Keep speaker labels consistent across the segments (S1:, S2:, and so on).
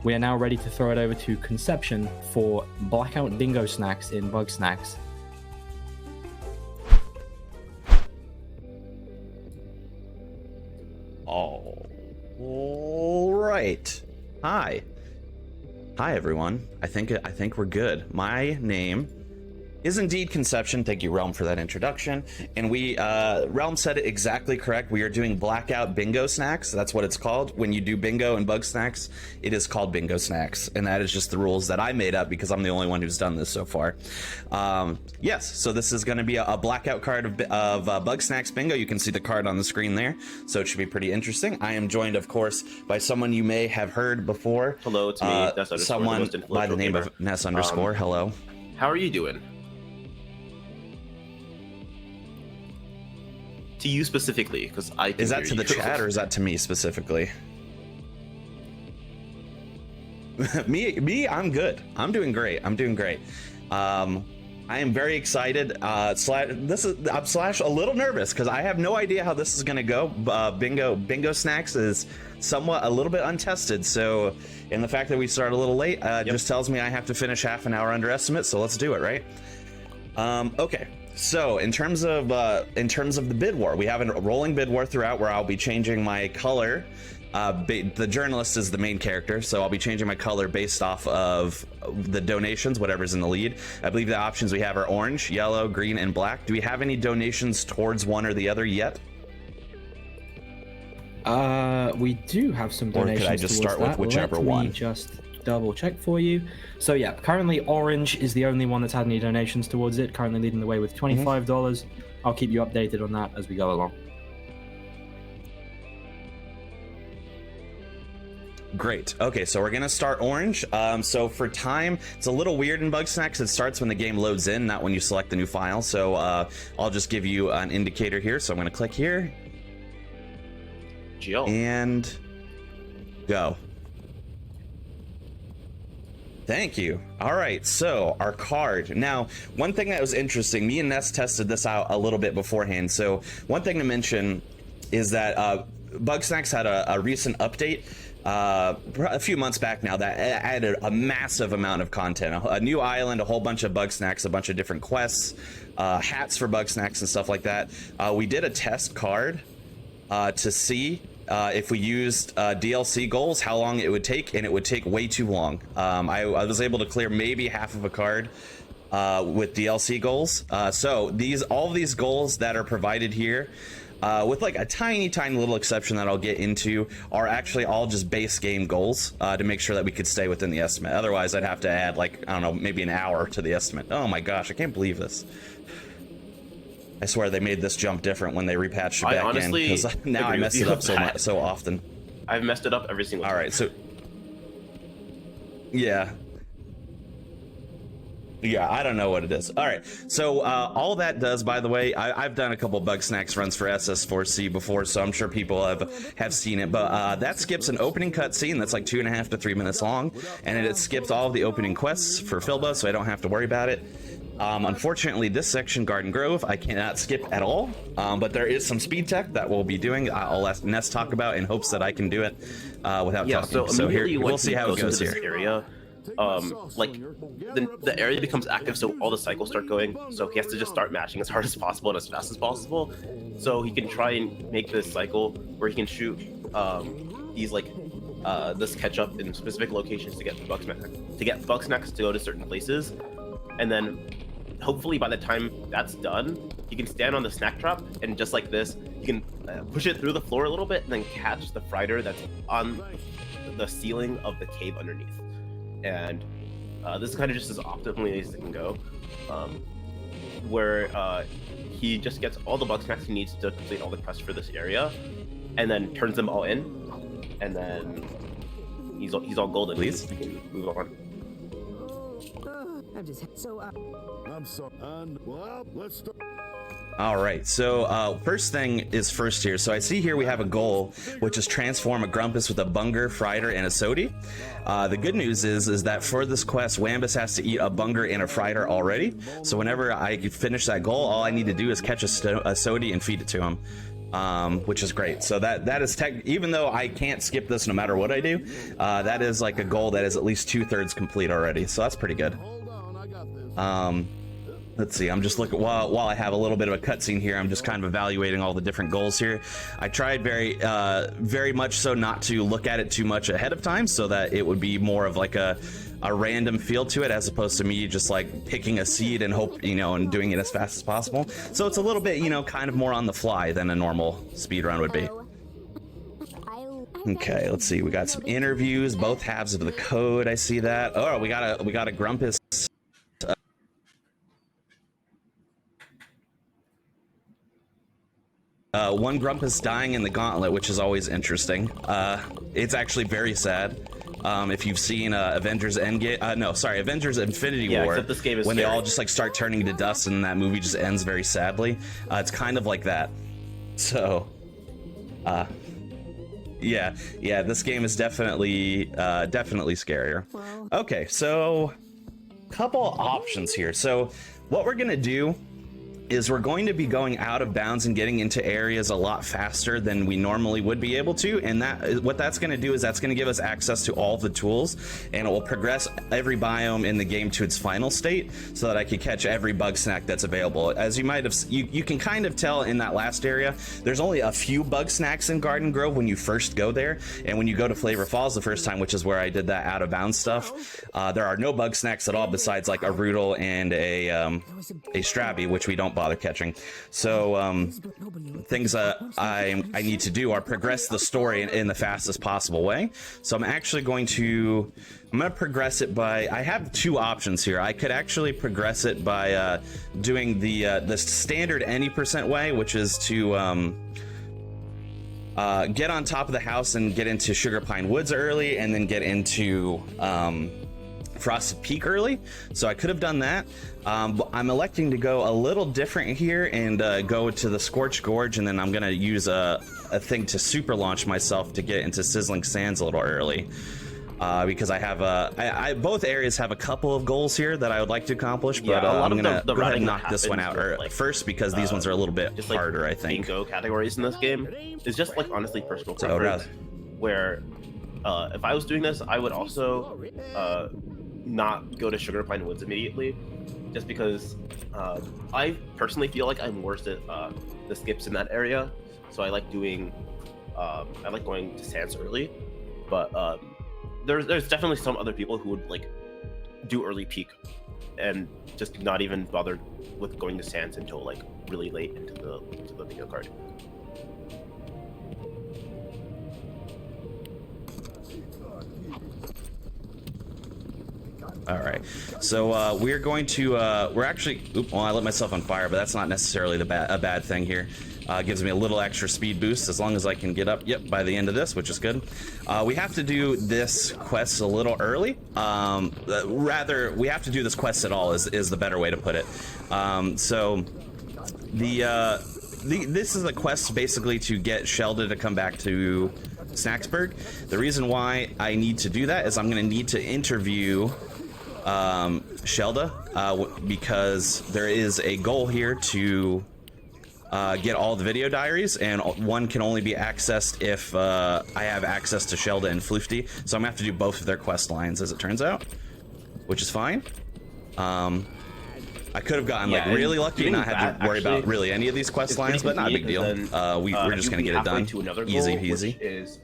S1: we are now ready to throw it over to Konception for Blackout Bingosnax in Bugsnax.
S2: All right. Hi everyone. I think we're good. My name is indeed Konception. Thank you, Realm, for that introduction. And we, Realm said it exactly correct. We are doing Blackout Bingosnax. That's what it's called. When you do bingo and Bugsnax, it is called Bingosnax. And that is just the rules that I made up because I'm the only one who's done this so far. Yes, so this is going to be a Blackout card of Bugsnax Bingo. You can see the card on the screen there. So it should be pretty interesting. I am joined, of course, by someone you may have heard before.
S3: Hello, it's me, Ness_,
S2: someone by the name of Ness_. Hello.
S3: How are you doing? To you specifically, because I can
S2: Is that
S3: hear
S2: to the
S3: you.
S2: chat or is that to me specifically? me, I'm good. I'm doing great. I am very excited. I'm a little nervous because I have no idea how this is gonna go. Bingosnax is somewhat a little bit untested, so and the fact that we start a little late just tells me I have to finish half an hour under estimate. So let's do it, right? Okay. So in terms of the bid war, we have a rolling bid war throughout where I'll be changing my color. The journalist is the main character, so I'll be changing my color based off of the donations, whatever's in the lead. I believe the options we have are orange, yellow, green, and black. Do we have any donations towards one or the other yet?
S1: We do have some donations.
S2: Or could I just
S1: towards
S2: start with whichever one?
S1: Let me just double check for you. So yeah, currently orange is the only one that's had any donations towards it, currently leading the way with $25. I'll keep you updated on that as we go along.
S2: Great. Okay, so we're gonna start orange. So for time, it's a little weird in Bugsnax. It starts when the game loads in, not when you select the new file. So I'll just give you an indicator here. So I'm gonna click here and go. Thank you. All right, so our card. Now, one thing that was interesting, me and Ness tested this out a little bit beforehand. So one thing to mention is that Bugsnax had a recent update a few months back now that added a massive amount of content. A new island, a whole bunch of Bugsnax, a bunch of different quests, hats for Bugsnax and stuff like that. We did a test card to see if we used DLC goals, how long it would take, and it would take way too long. I was able to clear maybe half of a card with DLC goals. So all of these goals that are provided here, with like a tiny little exception that I'll get into, are actually all just base game goals to make sure that we could stay within the estimate. Otherwise, I'd have to add like, I don't know, maybe an hour to the estimate. Oh my gosh, I can't believe this. I swear they made this jump different when they repatched it back in, because now I mess it up so often.
S3: I've messed it up every single time.
S2: All right, so yeah, I don't know what it is. All right, so all that does, by the way, I've done a couple Bugsnax runs for SS4C before, so I'm sure people have seen it. But that skips an opening cutscene that's like 2.5 to 3 minutes long, and it skips all of the opening quests for Philba, so I don't have to worry about it. Unfortunately, this section, Garden Grove, I cannot skip at all, but there is some speed tech that we'll be doing. I'll let Ness talk about in hopes that I can do it without talking. So here, we'll see how it goes here.
S3: Area, like the area becomes active, so all the cycles start going. So he has to just start mashing as hard as possible and as fast as possible, so he can try and make this cycle where he can shoot these like this ketchup in specific locations to get Bugsnax to go to certain places, and then hopefully by the time that's done, you can stand on the snack trap and just like this, you can push it through the floor a little bit and then catch the Frider that's on the ceiling of the cave underneath. And this is kind of just as optimally as it can go, where he just gets all the Bugsnax he needs to complete all the quests for this area, and then turns them all in, and then he's all golden.
S2: Please,
S3: we can move on.
S4: I'm sorry. And well, let's start.
S2: All right, so first thing is first here. So I see here we have a goal, which is transform a Grumpus with a Bunger, Frider, and a Sody. The good news is that for this quest, Wambus has to eat a Bunger and a Frider already. So whenever I finish that goal, all I need to do is catch a Sody and feed it to him. which is great. So that is even though I can't skip this no matter what I do, that is like a goal that is at least 2/3 complete already. So that's pretty good. Let's see, I'm just looking while I have a little bit of a cutscene here. I'm just kind of evaluating all the different goals here. I tried very much so not to look at it too much ahead of time, so that it would be more of like a random feel to it, as opposed to me just like picking a seed and hope, and doing it as fast as possible. So it's a little bit, kind of more on the fly than a normal speed run would be. Okay, let's see. We got some interviews, both halves of the code. I see that. Oh, we got a Grumpus. One Grumpus dying in the gauntlet, which is always interesting. It's actually very sad. If you've seen Avengers Infinity War,
S3: except this game is
S2: when
S3: scary.
S2: they all just like start turning to dust and that movie just ends very sadly. It's kind of like that. So, yeah, this game is definitely scarier. Okay, so couple options here. So what we're gonna do is we're going to be going out of bounds and getting into areas a lot faster than we normally would be able to, and what that's going to do is that's going to give us access to all the tools, and it will progress every biome in the game to its final state, so that I can catch every Bugsnax that's available. As you might have, you can kind of tell in that last area, there's only a few Bugsnax in Garden Grove when you first go there, and when you go to Flavor Falls the first time, which is where I did that out of bounds stuff, there are no Bugsnax at all besides like a Roodle and a Strabby, which we don't bother catching. So things I need to do are progress the story in the fastest possible way. So I'm actually going to progress it by, I have two options here. I could actually progress it by doing the standard any % way, which is to get on top of the house and get into Sugar Pine Woods early, and then get into Frosted Peak early. So I could have done that. But I'm electing to go a little different here and go to the Scorched Gorge, and then I'm gonna use a thing to super launch myself to get into Sizzling Sands a little early, because I have both areas have a couple of goals here that I would like to accomplish, but I'm gonna go ahead and knock this one out first, because these ones are a little bit harder, I think.
S3: Bingo categories in this game is just like honestly personal preference, where if I was doing this, I would also not go to Sugar Pine Woods immediately, just because I personally feel like I'm worse at the skips in that area. So I like doing I like going to Sands early, but there's definitely some other people who would like do early peak and just not even bother with going to Sands until like really late into the video card.
S2: All right, so we're going to we're actually, well, I lit myself on fire, but that's not necessarily a bad thing here. Gives me a little extra speed boost as long as I can get up, by the end of this, which is good. We have to do this quest a little early. Rather, we have to do this quest at all is the better way to put it. So this is a quest basically to get Shelda to come back to Snacksburg. The reason why I need to do that is I'm going to need to interview Shelda, because there is a goal here to get all the video diaries, and one can only be accessed if I have access to Shelda and Floofty. So I'm gonna have to do both of their quest lines, as it turns out, which is fine. I could have gotten like really lucky and not had to worry about really any of these quest lines, but not a big deal. We're just gonna get it done. Easy peasy.
S3: Which is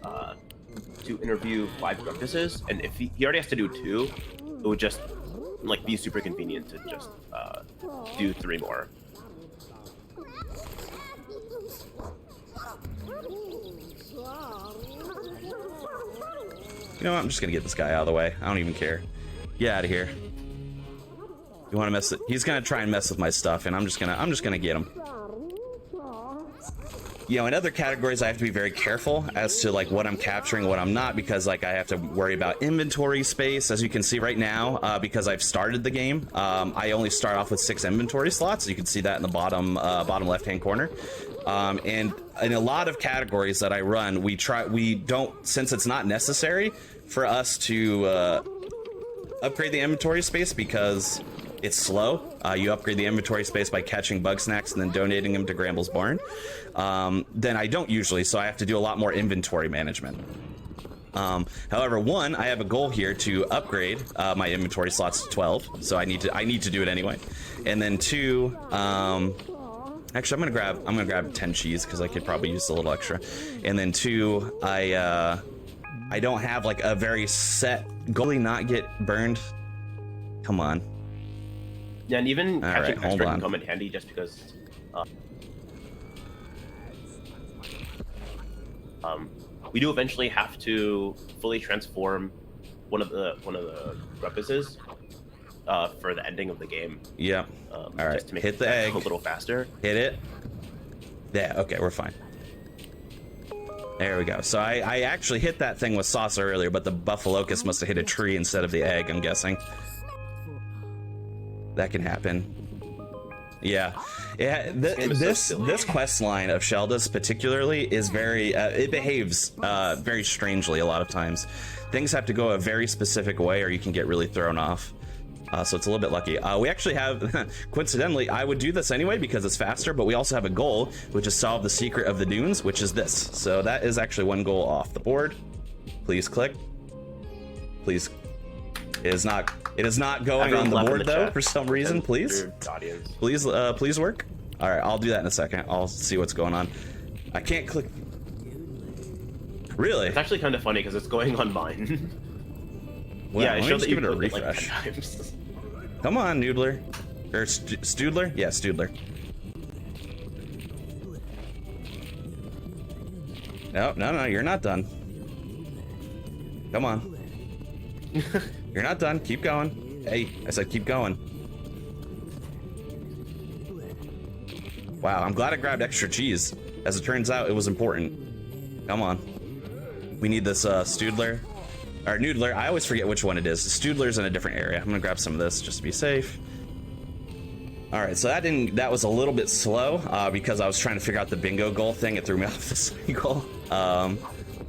S3: to interview 5 Grumpuses, and if he already has to do 2, it would just like be super convenient to just do 3 more.
S2: You know what? I'm just gonna get this guy out of the way. I don't even care. Get out of here. You want to mess it? He's gonna try and mess with my stuff, and I'm just gonna get him. You know, in other categories, I have to be very careful as to like what I'm capturing, what I'm not, because like I have to worry about inventory space. As you can see right now, because I've started the game, I only start off with 6 inventory slots. You can see that in the bottom left-hand corner. And in a lot of categories that I run, we don't, since it's not necessary for us to upgrade the inventory space, because It's slow. You upgrade the inventory space by catching Bugsnax and then donating them to Gramble's barn. Then I don't usually, so I have to do a lot more inventory management. However, one, I have a goal here to upgrade my inventory slots to 12, so I need to do it anyway. And then two, actually, I'm gonna grab 10 cheese because I could probably use a little extra. And then two, I don't have like a very set goal. Not get burned. Come on.
S3: Yeah, and even catching
S2: hold
S3: extra
S2: on.
S3: can come in handy just because. We do eventually have to fully transform one of the repuses for the ending of the game.
S2: Yeah. All right.
S3: Just to make
S2: Hit the
S3: it
S2: egg.
S3: a little faster.
S2: Hit it. Yeah. Okay, we're fine. There we go. So I actually hit that thing with saucer earlier, but the Buffalocus must have hit a tree instead of the egg, I'm guessing. That can happen. Yeah. This quest line of Shelda's particularly is very it behaves very strangely a lot of times. Things have to go a very specific way or you can get really thrown off. So it's a little bit lucky. We actually have, coincidentally, I would do this anyway because it's faster, but we also have a goal, which is solve the secret of the dunes, which is this. So that is actually one goal off the board. Please click. Please. It is not going on the board though for some reason. Please. Please work. All right, I'll do that in a second. I'll see what's going on. I can't click. Really?
S3: It's actually kind of funny because it's going on mine.
S2: Well,
S3: yeah, it shows that
S2: give
S3: you
S2: it a
S3: clicked
S2: refresh.
S3: Like 10 times.
S2: Come on, Noodler. Or Stoodler? Yeah, Stoodler. No, you're not done. Come on. You're not done. Keep going. Hey, I said keep going. Wow, I'm glad I grabbed extra cheese. As it turns out, it was important. Come on. We need this Stoodler. Or Noodler. I always forget which one it is. Stoodler's in a different area. I'm gonna grab some of this just to be safe. All right, so that was a little bit slow because I was trying to figure out the bingo goal thing. It threw me off the cycle.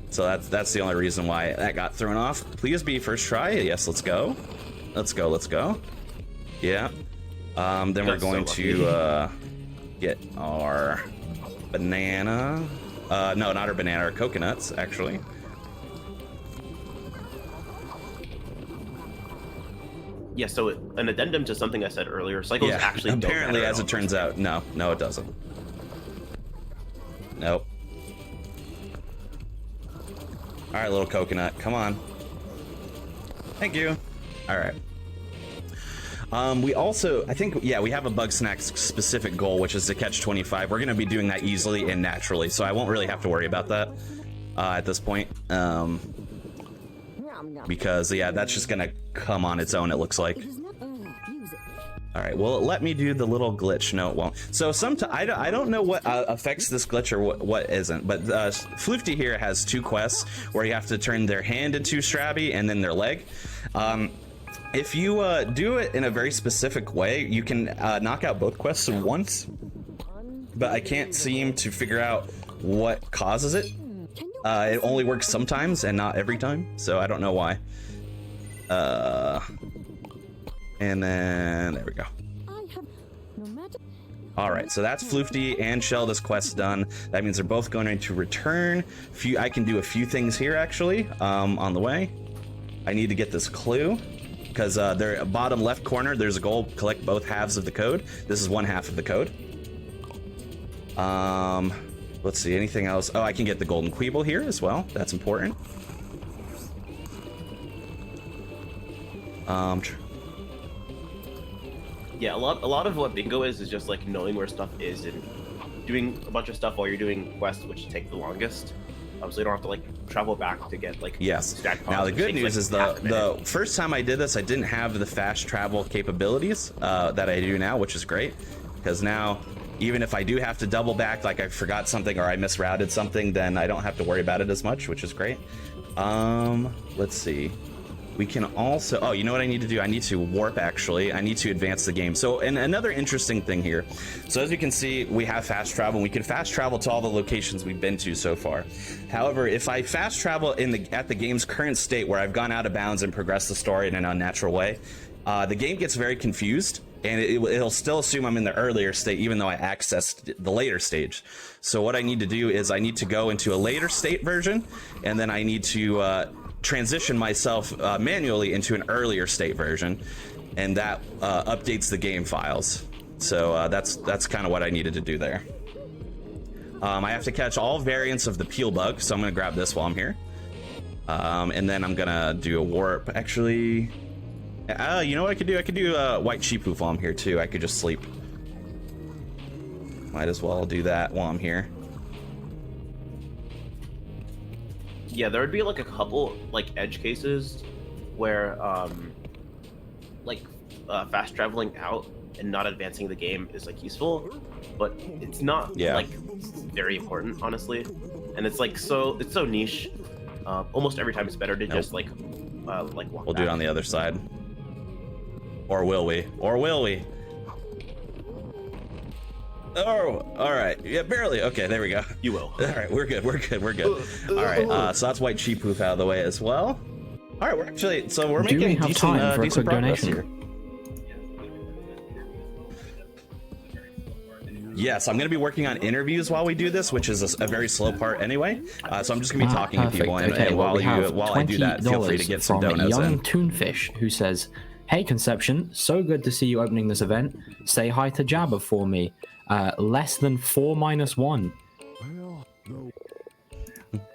S2: So that's the only reason why that got thrown off. Please be first try. Yes, let's go. Let's go. Yeah. Then we're going to get our banana. No, not our banana, our coconuts, actually.
S3: Yeah, so an addendum to something I said earlier, cycles actually don't
S2: apparently,
S3: matter
S2: as it turns out, no, it doesn't. Nope. All right, little coconut, come on. Thank you. All right. We also, I think, yeah, we have a Bugsnax specific goal, which is to catch 25. We're going to be doing that easily and naturally, so I won't really have to worry about that at this point. Because, yeah, that's just going to come on its own, it looks like. All right, well, let me do the little glitch. No, it won't. So sometimes I don't know what affects this glitch or what isn't, but Floofty here has two quests where you have to turn their hand into Strabby and then their leg. If you do it in a very specific way, you can knock out both quests at once, but I can't seem to figure out what causes it. It only works sometimes and not every time, so I don't know why. And then there we go. All right, so that's Floofty and Shelda's quest done. That means they're both going to return. I can do a few things here actually on the way. I need to get this clue because they're bottom left corner. There's a goal: collect both halves of the code. This is one half of the code. Let's see, anything else? Oh, I can get the golden Queeble here as well. That's important.
S3: Yeah, a lot of what bingo is just like knowing where stuff is and doing a bunch of stuff while you're doing quests, which take the longest. So you don't have to like travel back to get like
S2: stack. Now the good news is the first time I did this, I didn't have the fast travel capabilities that I do now, which is great because now even if I do have to double back, like I forgot something or I misrouted something, then I don't have to worry about it as much, which is great. Let's see. We can also, oh, you know what I need to do? I need to warp, actually. I need to advance the game. So, and another interesting thing here. So as you can see, we have fast travel, and we can fast travel to all the locations we've been to so far. However, if I fast travel at the game's current state, where I've gone out of bounds and progressed the story in an unnatural way, the game gets very confused, and it'll still assume I'm in the earlier state, even though I accessed the later stage. So what I need to do is I need to go into a later state version, and then I need to transition myself manually into an earlier state version, and that updates the game files. So that's kind of what I needed to do there. I have to catch all variants of the peel bug, so I'm going to grab this while I'm here. And then I'm going to do a warp. Actually, you know what I could do? I could do a white sheep hoof while I'm here, too. I could just sleep. Might as well do that while I'm here.
S3: Yeah, there would be like a couple like edge cases where fast traveling out and not advancing the game is like useful, but it's not like very important, honestly. And it's like it's so niche. Almost every time it's better to just like walk
S2: We'll do it on the other side. Or will we? Or will we? Oh, all right. Yeah, barely. Okay, there we go.
S3: You will.
S2: All right, we're good. We're good. We're good. All right. So that's white sheep hoof out of the way as well. All right, we're making decent progress here. Yes, I'm going to be working on interviews while we do this, which is a very slow part anyway. So I'm just going to be talking to people, and while I do that, feel free to get some donuts
S1: young
S2: in.
S1: Toonfish, who says, "Hey Konception, so good to see you opening this event. Say hi to Jabba for me. Less than 4-1.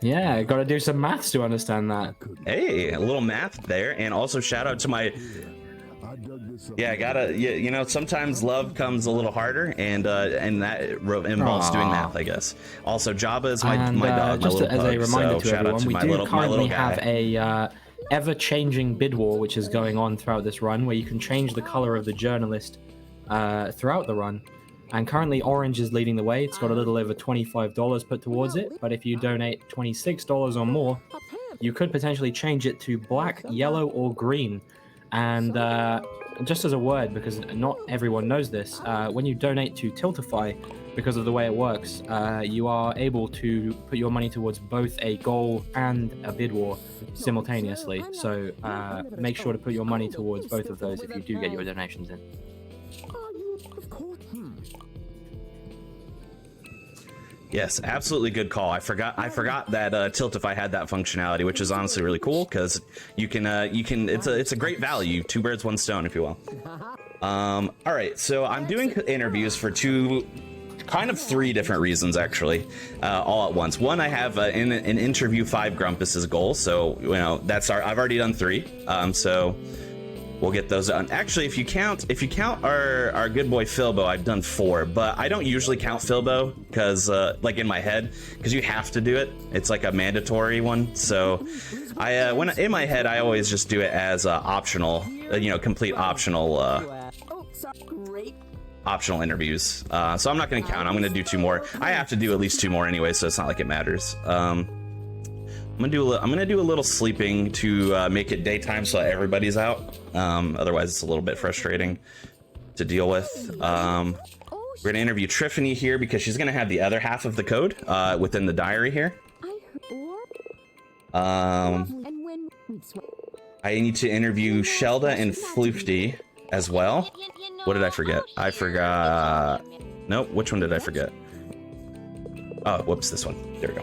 S1: Yeah, got to do some maths to understand that.
S2: Hey, a little math there, and also shout out to my. Yeah, sometimes love comes a little harder, and that involves doing math, I guess. Also, Jabba is my dog, my little
S1: as
S2: pug,
S1: a reminder to
S2: shout out
S1: everyone,
S2: to
S1: we
S2: my
S1: do
S2: little
S1: currently
S2: guy.
S1: have a ever-changing bid war, which is going on throughout this run, where you can change the color of the journalist throughout the run. And currently, orange is leading the way. It's got a little over $25 put towards it, but if you donate $26 or more, you could potentially change it to black, yellow, or green. And just as a word, because not everyone knows this, when you donate to Tiltify, because of the way it works, you are able to put your money towards both a goal and a bid war simultaneously. So make sure to put your money towards both of those if you do get your donations in.
S2: Yes, absolutely good call. I forgot that Tiltify had that functionality, which is honestly really cool because you can it's a great value, 2 birds 1 stone, if you will. All right, so I'm doing interviews for 3 different reasons actually, all at once. One, I have an interview 5 Grumpus's goal, so I've already done 3, so we'll get those done. Actually, if you count our good boy Philbo, I've done 4, but I don't usually count Philbo because like in my head, because you have to do it. It's like a mandatory one. So when in my head, I always just do it as optional, complete optional optional interviews. So I'm not going to count. I'm going to do 2 more. I have to do at least 2 more anyway, so it's not like it matters. I'm gonna do a little sleeping to make it daytime so everybody's out. Otherwise, it's a little bit frustrating to deal with. We're gonna interview Triffany here because she's gonna have the other half of the code within the diary here. I need to interview Shelda and Floofty as well. What did I forget? I forgot. Nope. Which one did I forget? Oh, whoops. This one. There we go.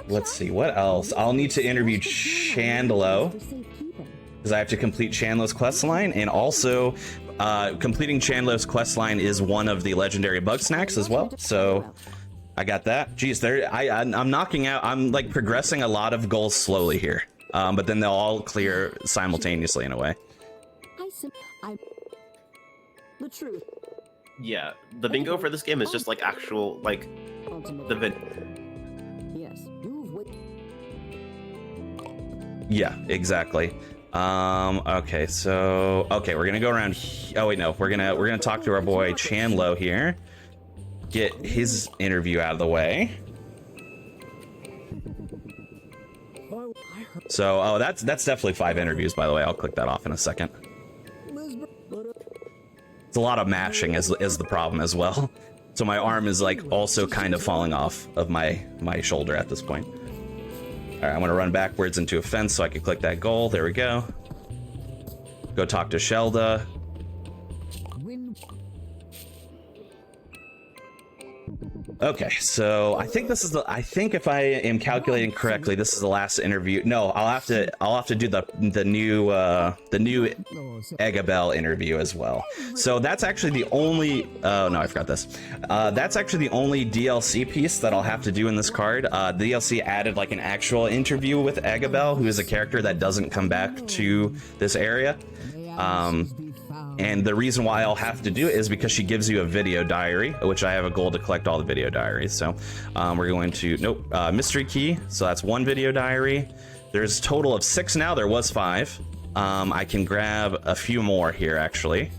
S2: Let's see, what else? I'll need to interview Chandlo, because I have to complete Chandlo's quest line, and also completing Chandlo's quest line is one of the legendary Bugsnax as well, so I got that. Jeez, I'm knocking out, I'm like progressing a lot of goals slowly here, but then they'll all clear simultaneously in a way.
S5: The truth.
S3: Yeah, the bingo for this game is just like actual, like,
S5: Yes.
S2: Yeah, exactly. Okay, so we're gonna go around. Oh wait, no, we're gonna talk to our boy Chandlo here. Get his interview out of the way. So, that's definitely 5 interviews, by the way. I'll click that off in a second. It's a lot of mashing is the problem as well. So my arm is like also kind of falling off of my shoulder at this point. All right, I'm gonna run backwards into a fence so I can click that goal. There we go. Go talk to Shelda. Okay, so I think this is the. I think if I am calculating correctly, this is the last interview. No, I'll have to do the new Eggabell interview as well. So that's actually the only. Oh no, I forgot this. That's actually the only DLC piece that I'll have to do in this card. The DLC added like an actual interview with Eggabell, who is a character that doesn't come back to this area. And the reason why I'll have to do it is because she gives you a video diary, which I have a goal to collect all the video diaries. So we're going to, mystery key. So that's 1 video diary. There's a total of 6 now. There was 5. I can grab a few more here, actually.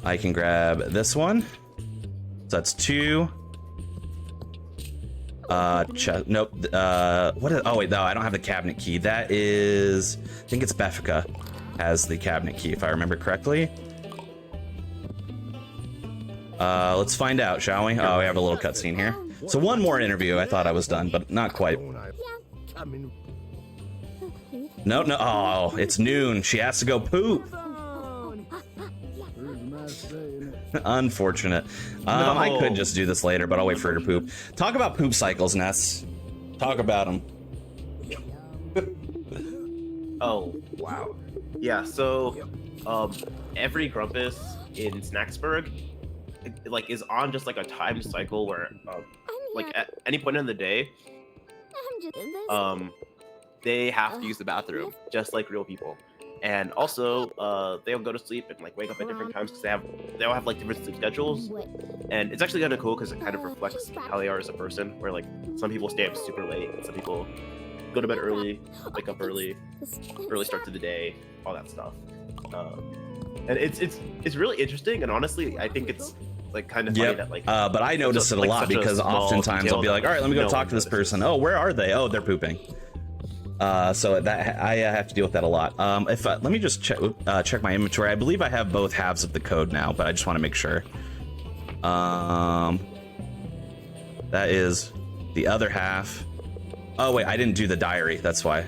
S2: I can grab this one. So that's 2. Nope. What is, oh wait, no, I don't have the cabinet key. That is, I think it's Beffica has the cabinet key, if I remember correctly. Let's find out, shall we? Oh, we have a little cutscene here. So 1 more interview. I thought I was done, but not quite. No. Oh, it's noon. She has to go poop. Unfortunate.
S3: No.
S2: I could just do this later, but I'll wait for her to poop. Talk about poop cycles, Ness. Talk about them.
S3: Oh, wow. Yeah, so every Grumpus in Snacksburg is on just like a time cycle where like at any point in the day they have to use the bathroom just like real people. And also they'll go to sleep and like wake up at different times because they all have like different sleep schedules. And it's actually kind of cool because it kind of reflects how they are as a person, where like some people stay up super late and some people go to bed early, wake up early start to the day, all that stuff. And it's really interesting, and honestly, I think it's like kind of funny that like.
S2: But I notice it a lot because oftentimes I'll be like, all right, let me go talk to this person. Oh, where are they? Oh, they're pooping. So that I have to deal with that a lot. Let me just check my inventory. I believe I have both halves of the code now, but I just want to make sure. That is the other half. Oh wait, I didn't do the diary. That's why.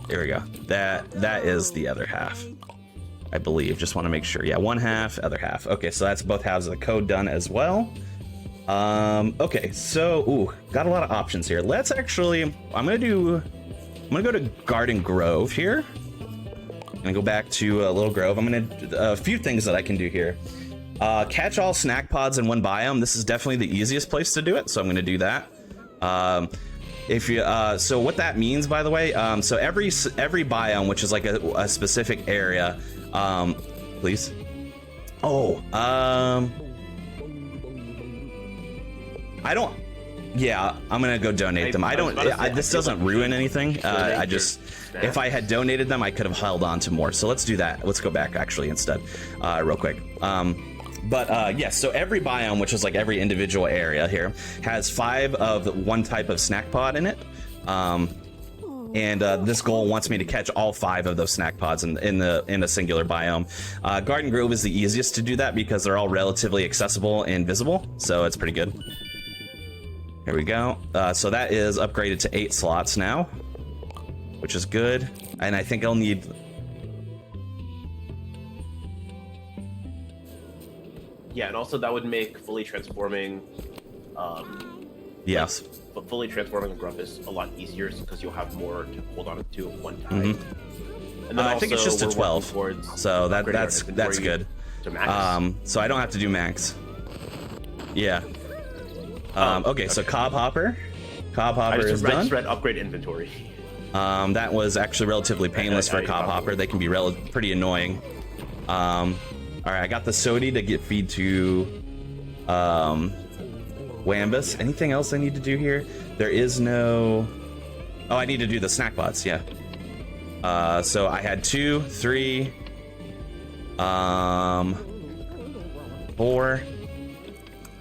S2: There we go. That is the other half, I believe. Just want to make sure. Yeah, 1 half, other half. Okay, so that's both halves of the code done as well. Okay, so got a lot of options here. Let's actually. I'm gonna go to Garden Grove here. I'm gonna go back to Little Grove. I'm gonna a few things that I can do here. Catch all snack pods in one biome. This is definitely the easiest place to do it, so I'm gonna do that. If you so what that means, by the way, so every biome, which is like a specific area, please. I don't. Yeah, I'm gonna go donate them. I don't. This doesn't ruin anything. I just, if I had donated them, I could have held on to more. So let's do that. Let's go back actually instead, real quick. Yes, so every biome, which is like every individual area here, has 5 of one type of snack pod in it. And this goal wants me to catch all 5 of those snack pods in a singular biome. Garden Grove is the easiest to do that because they're all relatively accessible and visible, so it's pretty good. Here we go. So that is upgraded to 8 slots now, which is good. And I think I'll need.
S3: Yeah, and also that would make fully transforming.
S2: Yes.
S3: But fully transforming a Grumpus a lot easier because you'll have more to hold on to at one time.
S2: Mm-hmm. And then I think it's just a 12, so that's good. So I don't have to do max. Yeah. Okay, so Cob Hopper is done.
S3: I just read upgrade inventory.
S2: That was actually relatively painless for a Cob Hopper. They can be pretty annoying. All right, I got the Sodi to feed to Wambus. Anything else I need to do here? There is no. Oh, I need to do the snack pods. Yeah. So I had 2, 3, 4,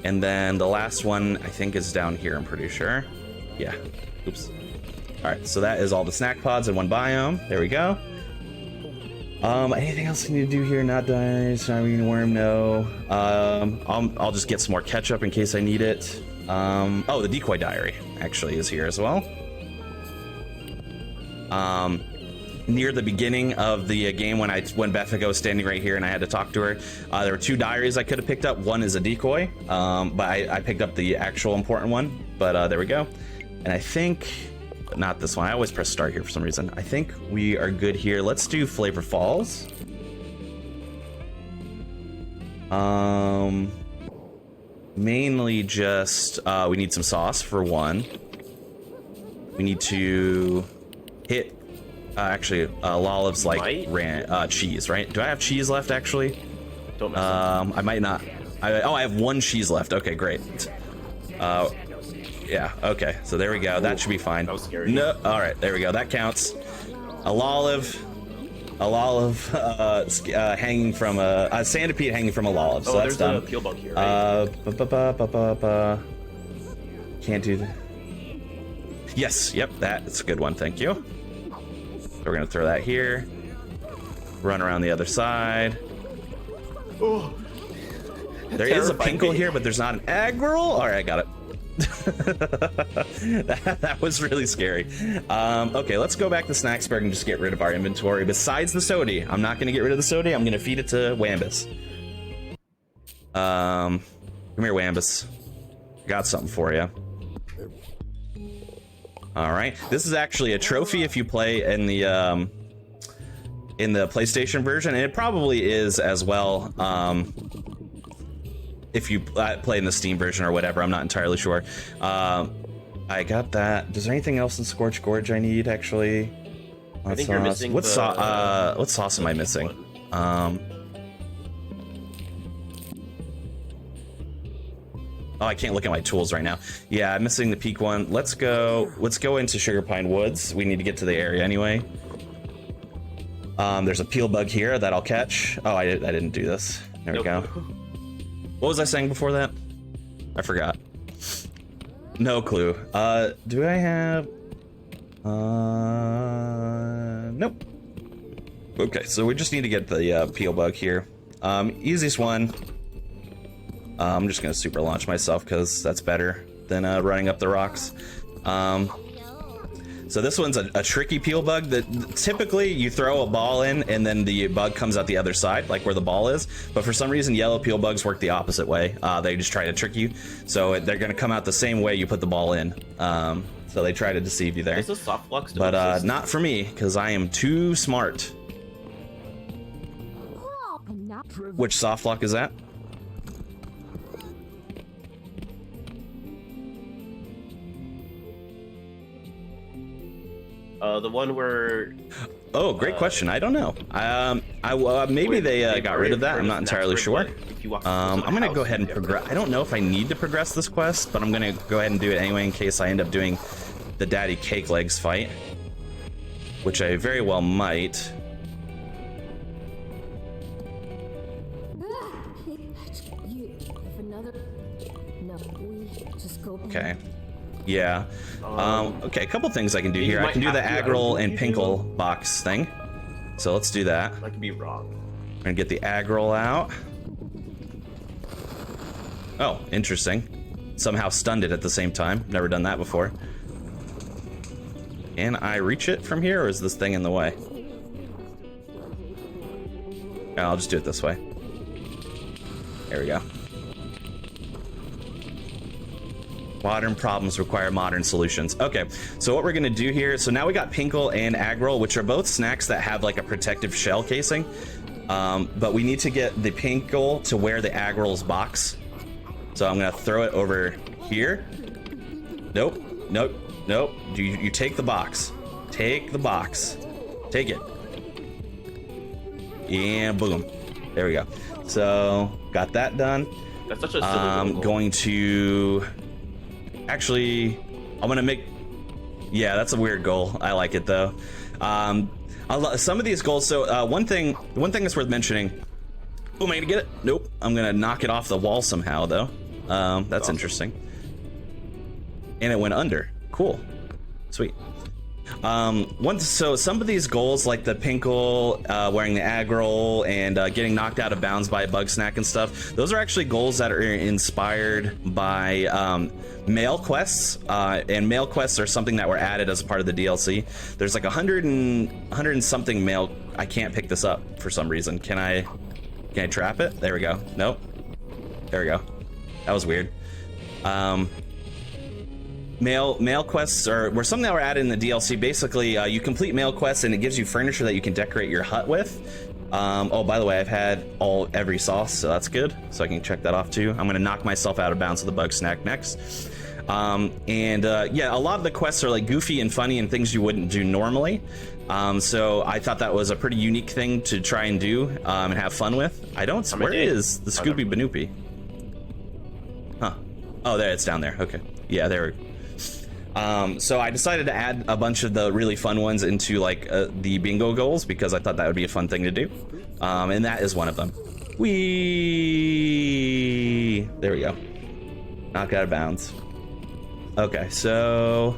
S2: and then the last one I think is down here. I'm pretty sure. Yeah. Oops. All right. So that is all the snack pods in one biome. There we go. Anything else I need to do here? Not die, starving worm, no. I'll just get some more ketchup in case I need it. Oh, the decoy diary actually is here as well. near the beginning of the game when Beffica was standing right here and I had to talk to her. There were 2 diaries I could have picked up. One is a decoy, but I picked up the actual important one. But there we go. And I think, not this one. I always press start here for some reason. I think we are good here. Let's do Flavor Falls. Mainly just we need some sauce for one. We need to hit Loliv's like cheese, right? Do I have cheese left actually?
S3: Don't mess up.
S2: I might not. I have 1 cheese left. Okay, great. Yeah, okay. So there we go. That should be fine.
S3: That was scary.
S2: No, all right, there we go. That counts. A Loliv hanging from a Sandipede hanging from a Loliv. So that's done.
S3: There's a peel bug here, right?
S2: Can't do that. Yes, yep, that's a good one. Thank you. So we're gonna throw that here. Run around the other side.
S3: Oh,
S2: there is a Pinkle here, but there's not an Agrill. All right, I got it. that was really scary. Okay, let's go back to Snacksburg and just get rid of our inventory. Besides the Sodi, I'm not going to get rid of the Sodi. I'm going to feed it to Wambus. Come here, Wambus. Got something for you. All right, this is actually a trophy if you play in the PlayStation version, and it probably is as well. If you play in the Steam version or whatever, I'm not entirely sure. I got that. Is there anything else in Scorch Gorge I need, actually?
S3: I think you're missing
S2: what sauce am I missing? Oh, I can't look at my tools right now. Yeah, I'm missing the peak one. Let's go into Sugar Pine Woods. We need to get to the area anyway. There's a peel bug here that I'll catch. Oh, I didn't do this. There we go. What was I saying before that? I forgot. No clue. Do I have... Nope. Okay, so we just need to get the peel bug here. Easiest one. I'm just gonna super launch myself because that's better than running up the rocks. So this one's a tricky peel bug that typically you throw a ball in and then the bug comes out the other side, like where the ball is. But for some reason, yellow peel bugs work the opposite way. They just try to trick you. So they're going to come out the same way you put the ball in. So they try to deceive you there.
S3: Is this soft flux still
S2: but
S3: exist?
S2: not for me, because I am too smart. Which soft lock is that?
S3: The one where...
S2: Oh, great question. I don't know. Maybe they got rid of that. I'm not entirely sure. I'm gonna go ahead and progress. I don't know if I need to progress this quest, but I'm gonna go ahead and do it anyway in case I end up doing the Daddy Cake Legs fight, which I very well might. Okay. Yeah. Okay, a couple things I can do here. I can do the Agrill and Pinkle box thing. So let's do that.
S3: I could be wrong.
S2: I'm gonna get the Agrill out. Oh, interesting. Somehow stunned it at the same time. Never done that before. Can I reach it from here, or is this thing in the way? Yeah, I'll just do it this way. There we go. Modern problems require modern solutions. Okay, so what we're gonna do here, so now we got Pinkle and Agrill, which are both snacks that have like a protective shell casing. But we need to get the Pinkle to wear the Agrill's box. So I'm gonna throw it over here. Nope, nope, nope. You take the box. Take the box. Take it. And boom. There we go. So, got that done.
S3: That's such a silly
S2: I'm
S3: goal.
S2: going to... Actually, I'm gonna make... Yeah, that's a weird goal. I like it though. Some of these goals, so one thing that's worth mentioning. Oh, am I gonna get it? Nope. I'm gonna knock it off the wall somehow though. That's
S3: awesome.
S2: interesting. And it went under. Cool. Sweet. So some of these goals, like the Pinkle, wearing the aggro, and getting knocked out of bounds by a Bugsnax and stuff, those are actually goals that are inspired by mail quests, and mail quests are something that were added as a part of the DLC. There's like 100 and something mail. I can't pick this up for some reason. Can I trap it? There we go. Nope. There we go. That was weird. Mail quests were something that were added in the DLC. Basically, you complete mail quests and it gives you furniture that you can decorate your hut with. Oh, by the way, I've had every sauce, so that's good. So I can check that off too. I'm gonna knock myself out of bounds with the Bugsnax next. Yeah, a lot of the quests are like goofy and funny and things you wouldn't do normally. So I thought that was a pretty unique thing to try and do and have fun with. Where is the Scooby Banoopy? Huh. Oh, there, it's down there. Okay. Yeah, there. So I decided to add a bunch of the really fun ones into like the bingo goals because I thought that would be a fun thing to do. And that is one of them. Whee! There we go. Knock out of bounds. Okay, so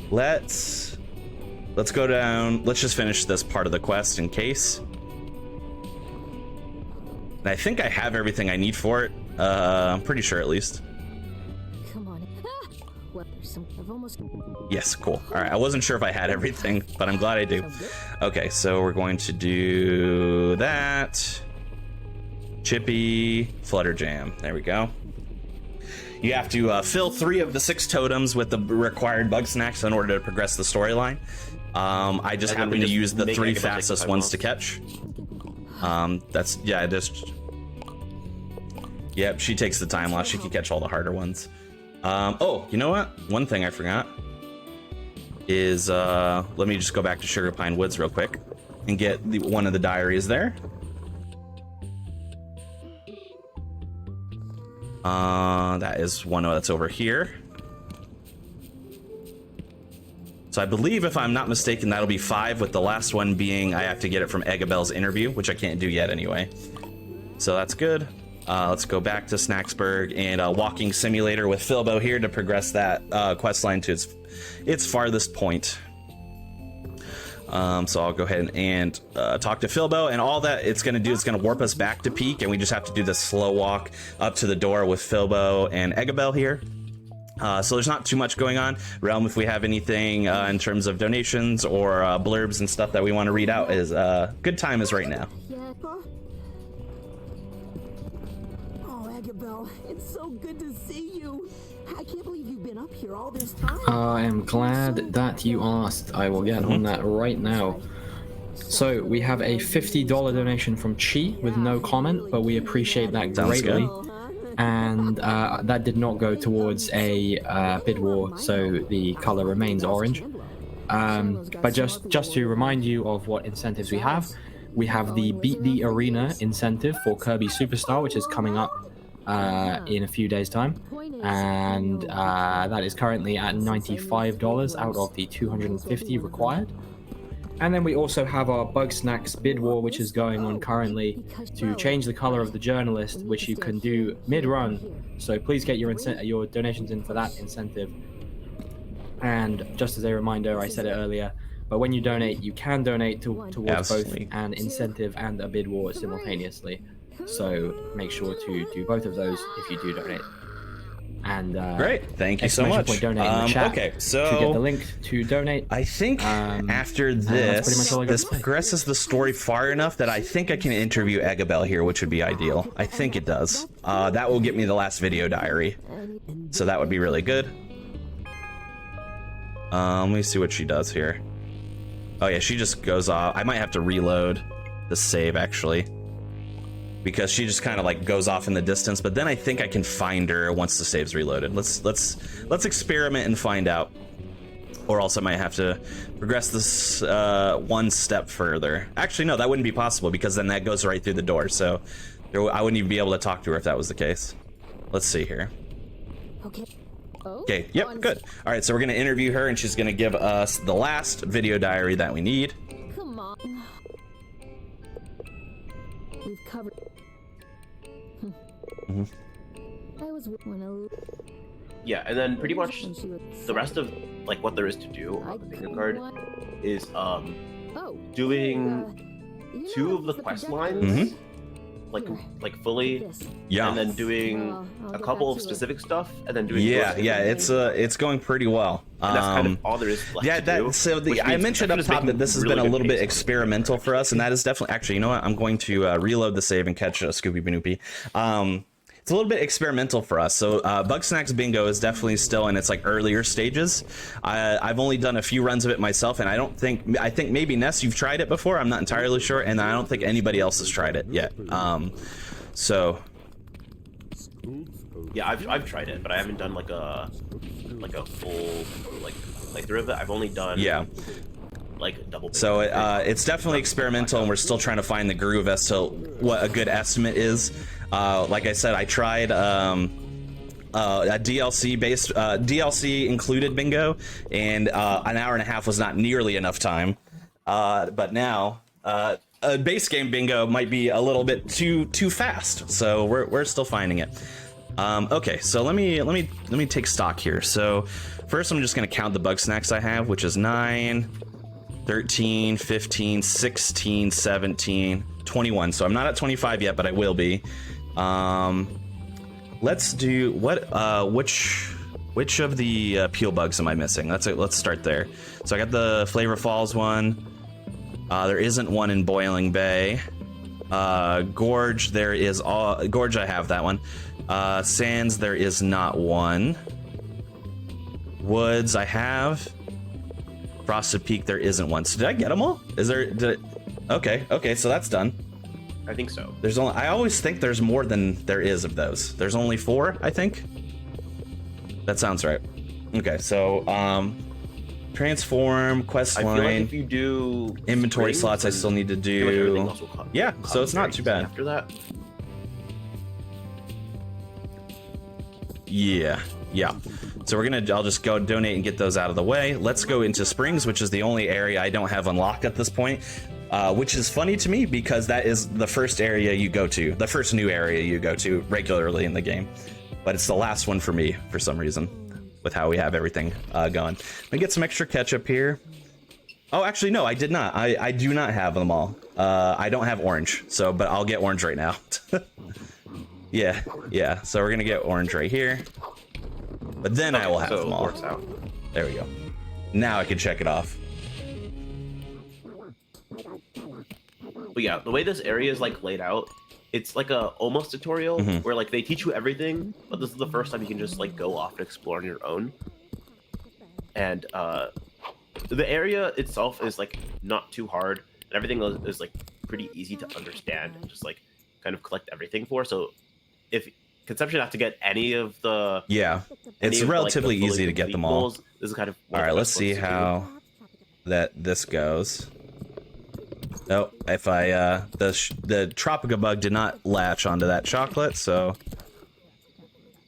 S2: let's go down. Let's just finish this part of the quest in case. And I think I have everything I need for it. I'm pretty sure at least.
S5: Come on. Well, there's some. I've almost.
S2: Yes, cool. All right, I wasn't sure if I had everything, but I'm glad I do. Okay, so we're going to do that. Chippy, Flutter Jam. There we go. You have to fill 3 of the 6 totems with the required Bugsnax in order to progress the storyline. I just happen to use the 3 fastest ones to catch. Yep, she takes the time loss. She can catch all the harder ones. Oh, you know what? One thing I forgot is, let me just go back to Sugar Pine Woods real quick and get one of the diaries there. That is one that's over here. So I believe, if I'm not mistaken, that'll be 5, with the last one being I have to get it from Eggabell's interview, which I can't do yet anyway. So that's good. Let's go back to Snacksburg and Walking Simulator with Philbo here to progress that quest line to its farthest point. So I'll go ahead and talk to Philbo, and all that it's going to do is going to warp us back to Peak, and we just have to do this slow walk up to the door with Philbo and Eggabell here. So there's not too much going on. Realm, if we have anything in terms of donations or blurbs and stuff that we want to read out, is good time is right now.
S5: Yeah. Oh, Eggabell, it's so good to see you. I can't believe you've been up here all this time.
S1: I am glad that you asked. I will get on that right now. So we have a $50 donation from Chi with no comment, but we appreciate that greatly. And that did not go towards a bid war, so the color remains orange. But just to remind you of what incentives we have the Beat the Arena incentive for Kirby Superstar, which is coming up in a few days' time, and that is currently at $95 out of the $250 required. And then we also have our Bugsnax bid war, which is going on currently, to change the color of the journalist, which you can do mid-run. So please get your donations in for that incentive. And just as a reminder, I said it earlier, but when you donate, you can donate towards both an incentive and a bid war simultaneously. So make sure to do both of those if you do donate. And
S2: great, thank you so much.
S1: Donate in the chat
S2: okay, so
S1: to get the link to donate.
S2: I think after this progresses the story far enough that I think I can interview Eggabell here, which would be ideal. I think it does. That will get me the last video diary, so that would be really good. Let me see what she does here. Oh yeah, she just goes off. I might have to reload the save actually, because she just kind of like goes off in the distance, but then I think I can find her once the save's reloaded. Let's experiment and find out, or else I might have to progress this one step further. Actually, no, that wouldn't be possible, because then that goes right through the door, so I wouldn't even be able to talk to her if that was the case. Let's see here. Okay, yep, good. All right, so we're gonna interview her, and she's gonna give us the last video diary that we need.
S5: Come on. We've covered. I was when
S3: Yeah, and then pretty much the rest of like what there is to do on the bingo card is doing 2 of the quest lines, like fully,
S2: Yeah.
S3: and then doing a couple of specific stuff, and then doing
S2: it's going pretty well.
S3: And that's kind of all there is left to do,
S2: So
S3: which
S2: I
S3: means
S2: mentioned up
S3: Konception is
S2: top that
S3: making
S2: this has
S3: really
S2: been a
S3: good
S2: little bit
S3: pace.
S2: experimental for us, and that is definitely actually. You know what? I'm going to reload the save and catch Scoopy Banoopy. It's a little bit experimental for us. So Bugsnax Bingo is definitely still in its like earlier stages. I've only done a few runs of it myself, and I think maybe Ness, you've tried it before. I'm not entirely sure, and I don't think anybody else has tried it yet. So
S3: yeah, I've tried it, but I haven't done like a full like playthrough of it. I've only done like double.
S2: So it's definitely experimental, and we're still trying to find the groove as to what a good estimate is. Like I said, I tried a DLC based DLC included bingo, and an hour and a half was not nearly enough time. But now a base game bingo might be a little bit too fast. So we're still finding it. Okay, so let me take stock here. So first, I'm just gonna count the Bugsnax I have, which is 9, 13, 15, 16, 17, 21. So I'm not at 25 yet, but I will be. Let's do which of the peel bugs am I missing? Let's start there. So I got the Flavor Falls one. There isn't one in Boiling Bay. Gorge, there is Gorge, I have that one. Sands, there is not one. Woods, I have. Frosted Peak, there isn't one. So did I get them all? Okay, so that's done.
S3: I think so.
S2: I always think there's more than there is of those. There's only 4, I think. That sounds right. Okay, so transform, quest line.
S3: I feel like if you do
S2: inventory
S3: springs,
S2: slots, I still need to
S3: pretty much everything
S2: do.
S3: else will come
S2: So it's not too
S3: very
S2: bad.
S3: after that.
S2: Yeah. So I'll just go donate and get those out of the way. Let's go into Springs, which is the only area I don't have unlocked at this point. Which is funny to me because that is the first area you go to, the first new area you go to regularly in the game. But it's the last one for me for some reason, with how we have everything going. Let me get some extra ketchup here. Oh, actually, no, I did not. I do not have them all. I don't have orange, but I'll get orange right now. Yeah. So we're gonna get orange right here. But then I will have them all.
S3: Works out.
S2: There we go. Now I can check it off.
S3: But yeah, the way this area is like laid out, it's like a almost tutorial where like they teach you everything, but this is the first time you can just like go off and explore on your own. And the area itself is like not too hard, and everything is like pretty easy to understand and just like kind of collect everything for. So if Konception have to get any of the
S2: it's relatively easy to get them all.
S3: This is kind of
S2: all right. Let's see how this goes. Oh, if I the Tropica bug did not latch onto that chocolate, so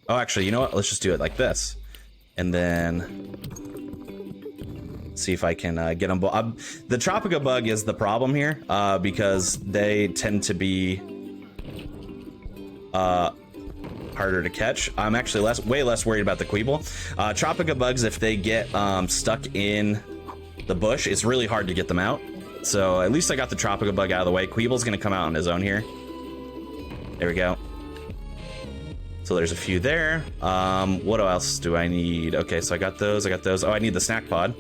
S2: actually, you know what? Let's just do it like this, and then see if I can get them both. The Tropica bug is the problem here because they tend to be harder to catch. I'm actually way less worried about the Queeble. Tropica bugs, if they get stuck in the bush, it's really hard to get them out. So at least I got the Tropica bug out of the way. Queeble's gonna come out on his own here. There we go. So there's a few there. What else do I need? Okay, so I got those. Oh, I need the snack pod.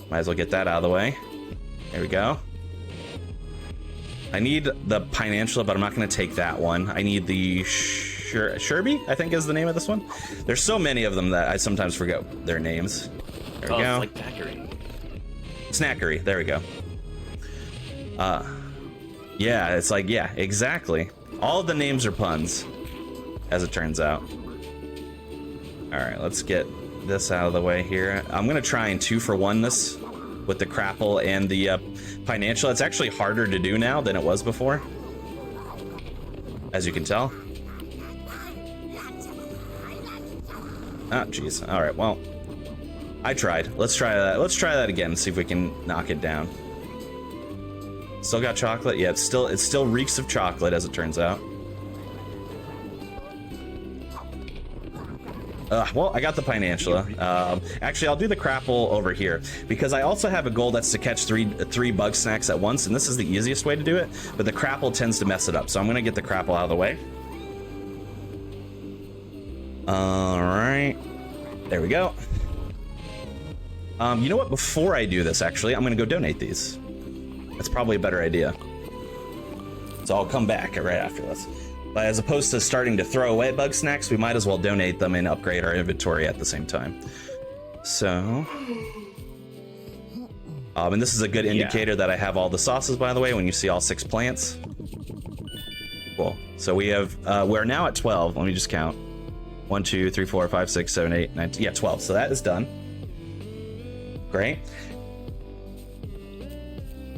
S2: Might as well get that out of the way. There we go. I need the Pinantula, but I'm not gonna take that one. I need the Sherby, I think is the name of this one. There's so many of them that I sometimes forget their names. There we go.
S3: It's like Daiquiri.
S2: Snackery, there we go. Yeah, it's like, yeah, exactly. All of the names are puns, as it turns out. All right, let's get this out of the way here. I'm gonna try and 2-for-1 this with the Crapple and the Pinantula. It's actually harder to do now than it was before, as you can tell. Ah, jeez. All right, well, I tried. Let's try that. Let's try that again and see if we can knock it down. Still got chocolate? Yeah, it still reeks of chocolate, as it turns out. Well, I got the Pinantula. Actually, I'll do the Crapple over here because I also have a goal that's to catch three Bugsnax at once, and this is the easiest way to do it, but the Crapple tends to mess it up, so I'm going to get the Crapple out of the way. All right. There we go. You know what? Before I do this, actually, I'm going to go donate these. That's probably a better idea. So I'll come back right after this. But as opposed to starting to throw away Bugsnax, we might as well donate them and upgrade our inventory at the same time. So, and this is a good indicator that I have all the sauces, by the way, when you see all 6 plants. Cool. So we have, we're now at 12. Let me just count. 1, 2, 3, 4, 5, 6, 7, 8, 9, 10. Yeah, 12. So that is done. Great.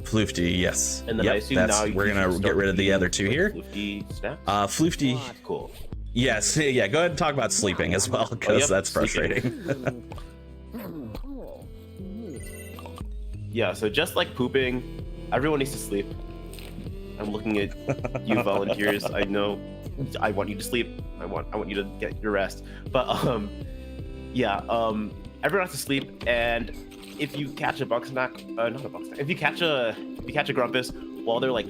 S2: Floofty, yes.
S3: And then I assume now
S2: we're gonna get rid of the other 2 here.
S3: Floofty snacks?
S2: Floofty.
S3: Cool.
S2: Yes, yeah, go ahead and talk about sleeping as well, because that's frustrating.
S3: Yeah, so just like pooping, everyone needs to sleep. I'm looking at you volunteers. I know I want you to sleep. I want you to get your rest. But yeah, everyone has to sleep, and if you catch a Bugsnax, not a Bugsnax, if you catch a Grumpus while they're like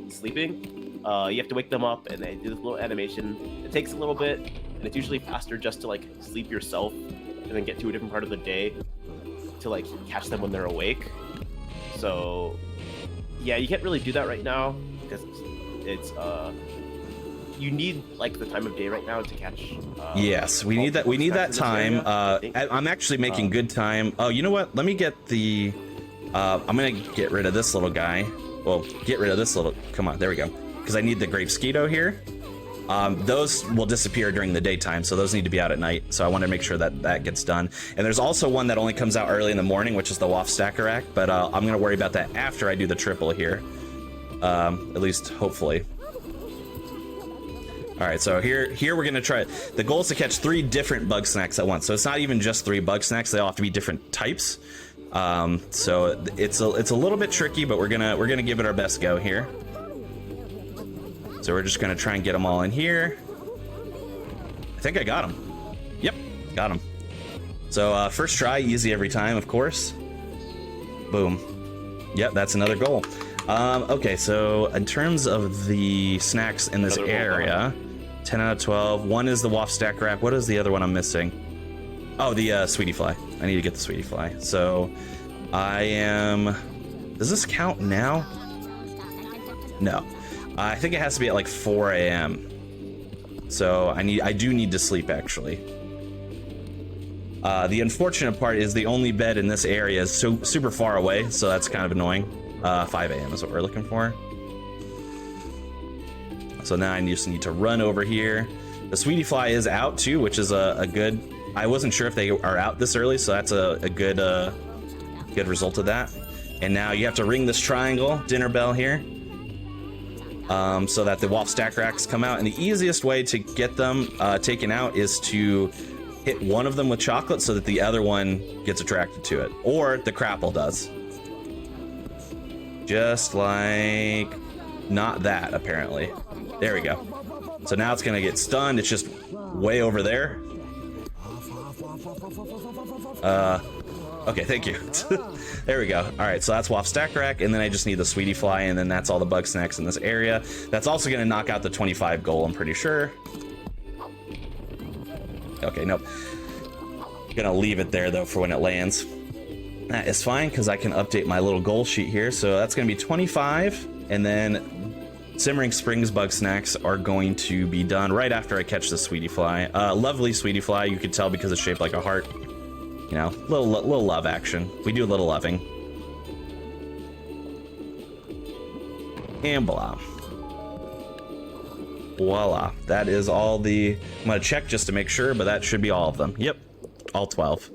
S3: sleeping, you have to wake them up, and they do this little animation. It takes a little bit, and it's usually faster just to like sleep yourself and then get to a different part of the day to like catch them when they're awake. So yeah, you can't really do that right now because it's you need like the time of day right now to catch.
S2: Yes, we need that. We need that time. I'm actually making good time. Oh, you know what? Let me get the. I'm gonna get rid of this little guy. Well, get rid of this little. Come on, there we go. Because I need the Grape Skeeto here. Those will disappear during the daytime, so those need to be out at night. So I want to make sure that that gets done. And there's also one that only comes out early in the morning, which is the Waff Stackerack. But I'm gonna worry about that after I do the triple here. At least hopefully. All right, so here we're gonna try. The goal is to catch 3 different Bugsnax at once. So it's not even just 3 Bugsnax; they all have to be different types. So it's a little bit tricky, but we're gonna give it our best go here. So we're just gonna try and get them all in here. I think I got them. Yep, got them. So first try, easy every time, of course. Boom. Yep, that's another goal. Okay, so in terms of the snacks in this area, 10 out of 12. One is the Waff Stackerack. What is the other one I'm missing? Oh, the Sweetie Fly. I need to get the Sweetie Fly. So I am. Does this count now? No. I think it has to be at like 4 a.m. So I do need to sleep actually. The unfortunate part is the only bed in this area is so super far away, so that's kind of annoying. 5 a.m. is what we're looking for. So now I just need to run over here. The Sweetie Fly is out too, which is a good. I wasn't sure if they are out this early, so that's a good good result of that. And now you have to ring this triangle dinner bell here, so that the Waff Stackeracks come out. And the easiest way to get them taken out is to hit one of them with chocolate so that the other one gets attracted to it, or the Crapple does. Just like not that, apparently. There we go. So now it's gonna get stunned. It's just way over there. Okay, thank you. There we go. All right, so that's Waff Stackerack, and then I just need the Sweetie Fly, and then that's all the Bugsnax in this area. That's also gonna knock out the 25 goal, I'm pretty sure. Okay, nope. Gonna leave it there though for when it lands. That is fine because I can update my little goal sheet here. So that's gonna be 25, and then Simmering Springs Bugsnax are going to be done right after I catch the Sweetie Fly. Lovely Sweetie Fly, you could tell because it's shaped like a heart. You know, little love action. We do a little loving. And voila. Voila. That is all the... I'm going to check just to make sure, but that should be all of them. Yep. All 12.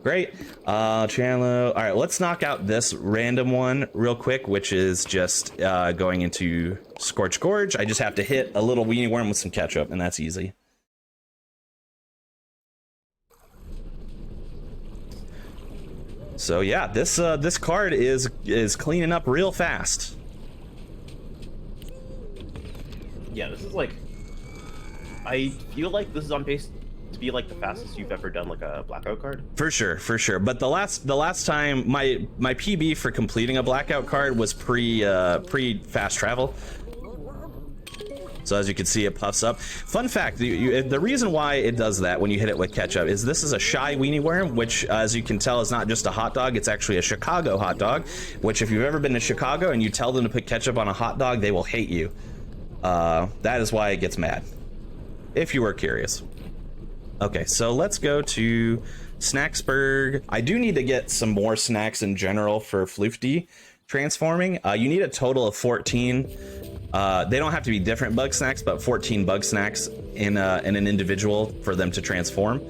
S2: Great. Chandler. All right, let's knock out this random one real quick, which is just going into Scorch Gorge. I just have to hit a little weenie worm with some ketchup, and that's easy. So yeah, this card is cleaning up real fast.
S3: Yeah, this is like, I feel like this is on pace to to be like the fastest you've ever done like a Blackout card.
S2: For sure. But the last time my PB for completing a Blackout card was pre fast travel. So as you can see, it puffs up. Fun fact, the reason why it does that when you hit it with ketchup is this is a shy weenie worm, which as you can tell is not just a hot dog, it's actually a Chicago hot dog, which if you've ever been to Chicago and you tell them to put ketchup on a hot dog, they will hate you. That is why it gets mad, if you were curious. Okay, so let's go to Snacksburg. I do need to get some more snacks in general for Floofty transforming. You need a total of 14. They don't have to be different Bugsnax, but 14 Bugsnax in an individual for them to transform.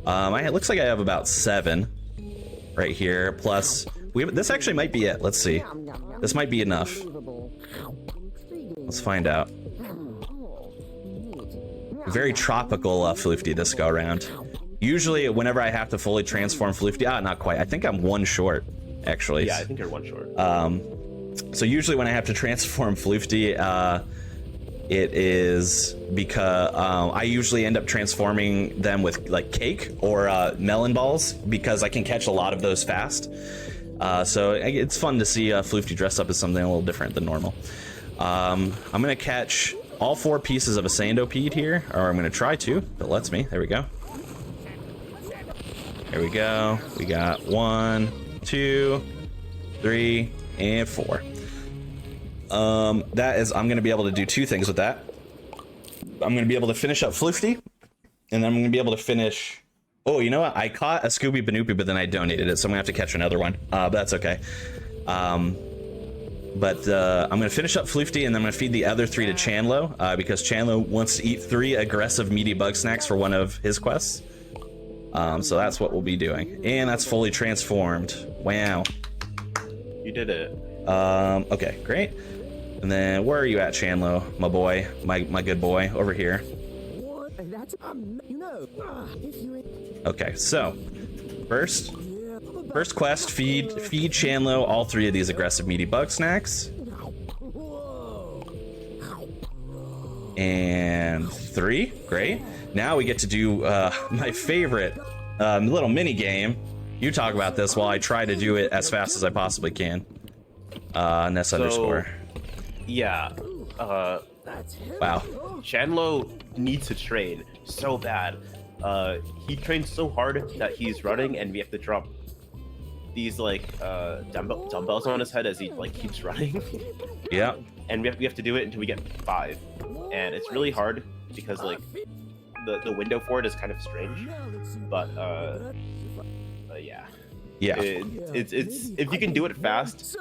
S2: It looks like I have about 7 right here. Plus, this actually might be it. Let's see. This might be enough. Let's find out. Very tropical Floofty this go around. Usually, whenever I have to fully transform Floofty, not quite. I think I'm 1 short, actually.
S3: Yeah, I think you're 1 short.
S2: So usually when I have to transform Floofty, it is because I usually end up transforming them with like cake or melon balls because I can catch a lot of those fast. So it's fun to see Floofty dressed up as something a little different than normal. I'm gonna catch all 4 pieces of a Sandopede here, or I'm gonna try to, if it lets me. There we go. There we go. We got 1, 2, 3, and 4. That is, I'm gonna be able to do 2 things with that. I'm gonna be able to finish up Floofty, and then I'm gonna be able to finish. Oh, you know what? I caught a Scooby Banoopy, but then I donated it, so I'm gonna have to catch another one. But that's okay. I'm gonna finish up Floofty, and then I'm gonna feed the other 3 to Chanlo, because Chanlo wants to eat 3 aggressive meaty Bugsnax for one of his quests. So that's what we'll be doing, and that's fully transformed. Wow.
S3: You did it.
S2: Okay, great. And then where are you at, Chanlo, my boy, my good boy over here? Okay, so first quest, feed Chanlo all 3 of these aggressive meaty Bugsnax. And 3, great. Now we get to do my favorite little mini game. You talk about this while I try to do it as fast as I possibly can. Ness underscore.
S3: Yeah.
S2: Wow.
S3: Chanlo needs to train so bad. He trains so hard that he's running, and we have to drop these like dumbbells on his head as he like keeps running.
S2: Yeah.
S3: And we have to do it until we get 5, and it's really hard because like the window for it is kind of strange, but yeah, it's if you can do it fast,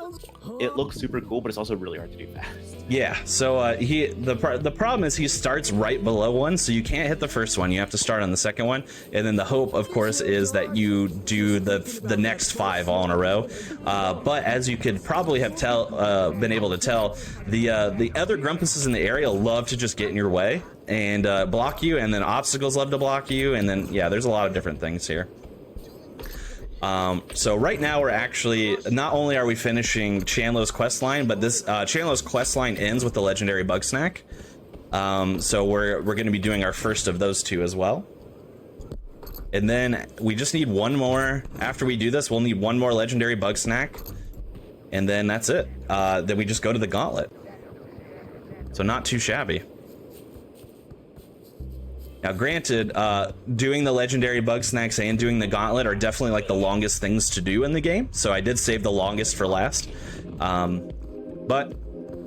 S3: it looks super cool, but it's also really hard to do fast.
S2: Yeah, so the problem is he starts right below 1, so you can't hit the first one. You have to start on the second one, and then the hope, of course, is that you do the next 5 all in a row. But as you could probably have been able to tell, the other Grumpuses in the area love to just get in your way and block you, and then obstacles love to block you, and then yeah, there's a lot of different things here. So right now we're actually, not only are we finishing Chanlo's quest line, but this Chanlo's quest line ends with the legendary Bugsnax. So we're going to be doing our first of those 2 as well. And then we just need 1 more. After we do this, we'll need 1 more legendary Bugsnax, and then that's it. Then we just go to the gauntlet. So not too shabby. Now, granted, doing the legendary Bugsnax and doing the gauntlet are definitely like the longest things to do in the game. So I did save the longest for last. But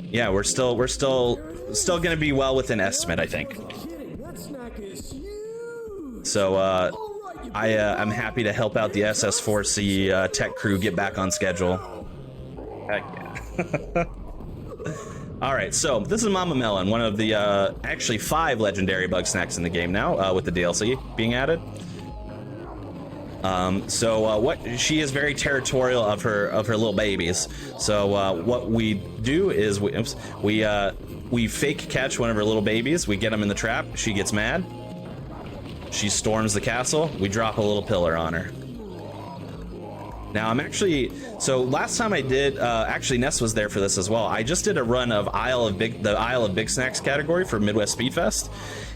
S2: yeah, we're still gonna be well within estimate, I think. So I'm happy to help out the SS4C tech crew get back on schedule.
S3: Heck yeah.
S2: All right, so this is Mama Melon, one of the actually 5 legendary Bugsnax in the game now, with the DLC being added. She is very territorial of her little babies. So what we do is we fake catch one of her little babies. We get them in the trap. She gets mad. She storms the castle. We drop a little pillar on her. Now so last time I did, actually Ness was there for this as well. I just did a run of the Isle of Big Snacks category for Midwest Speedfest,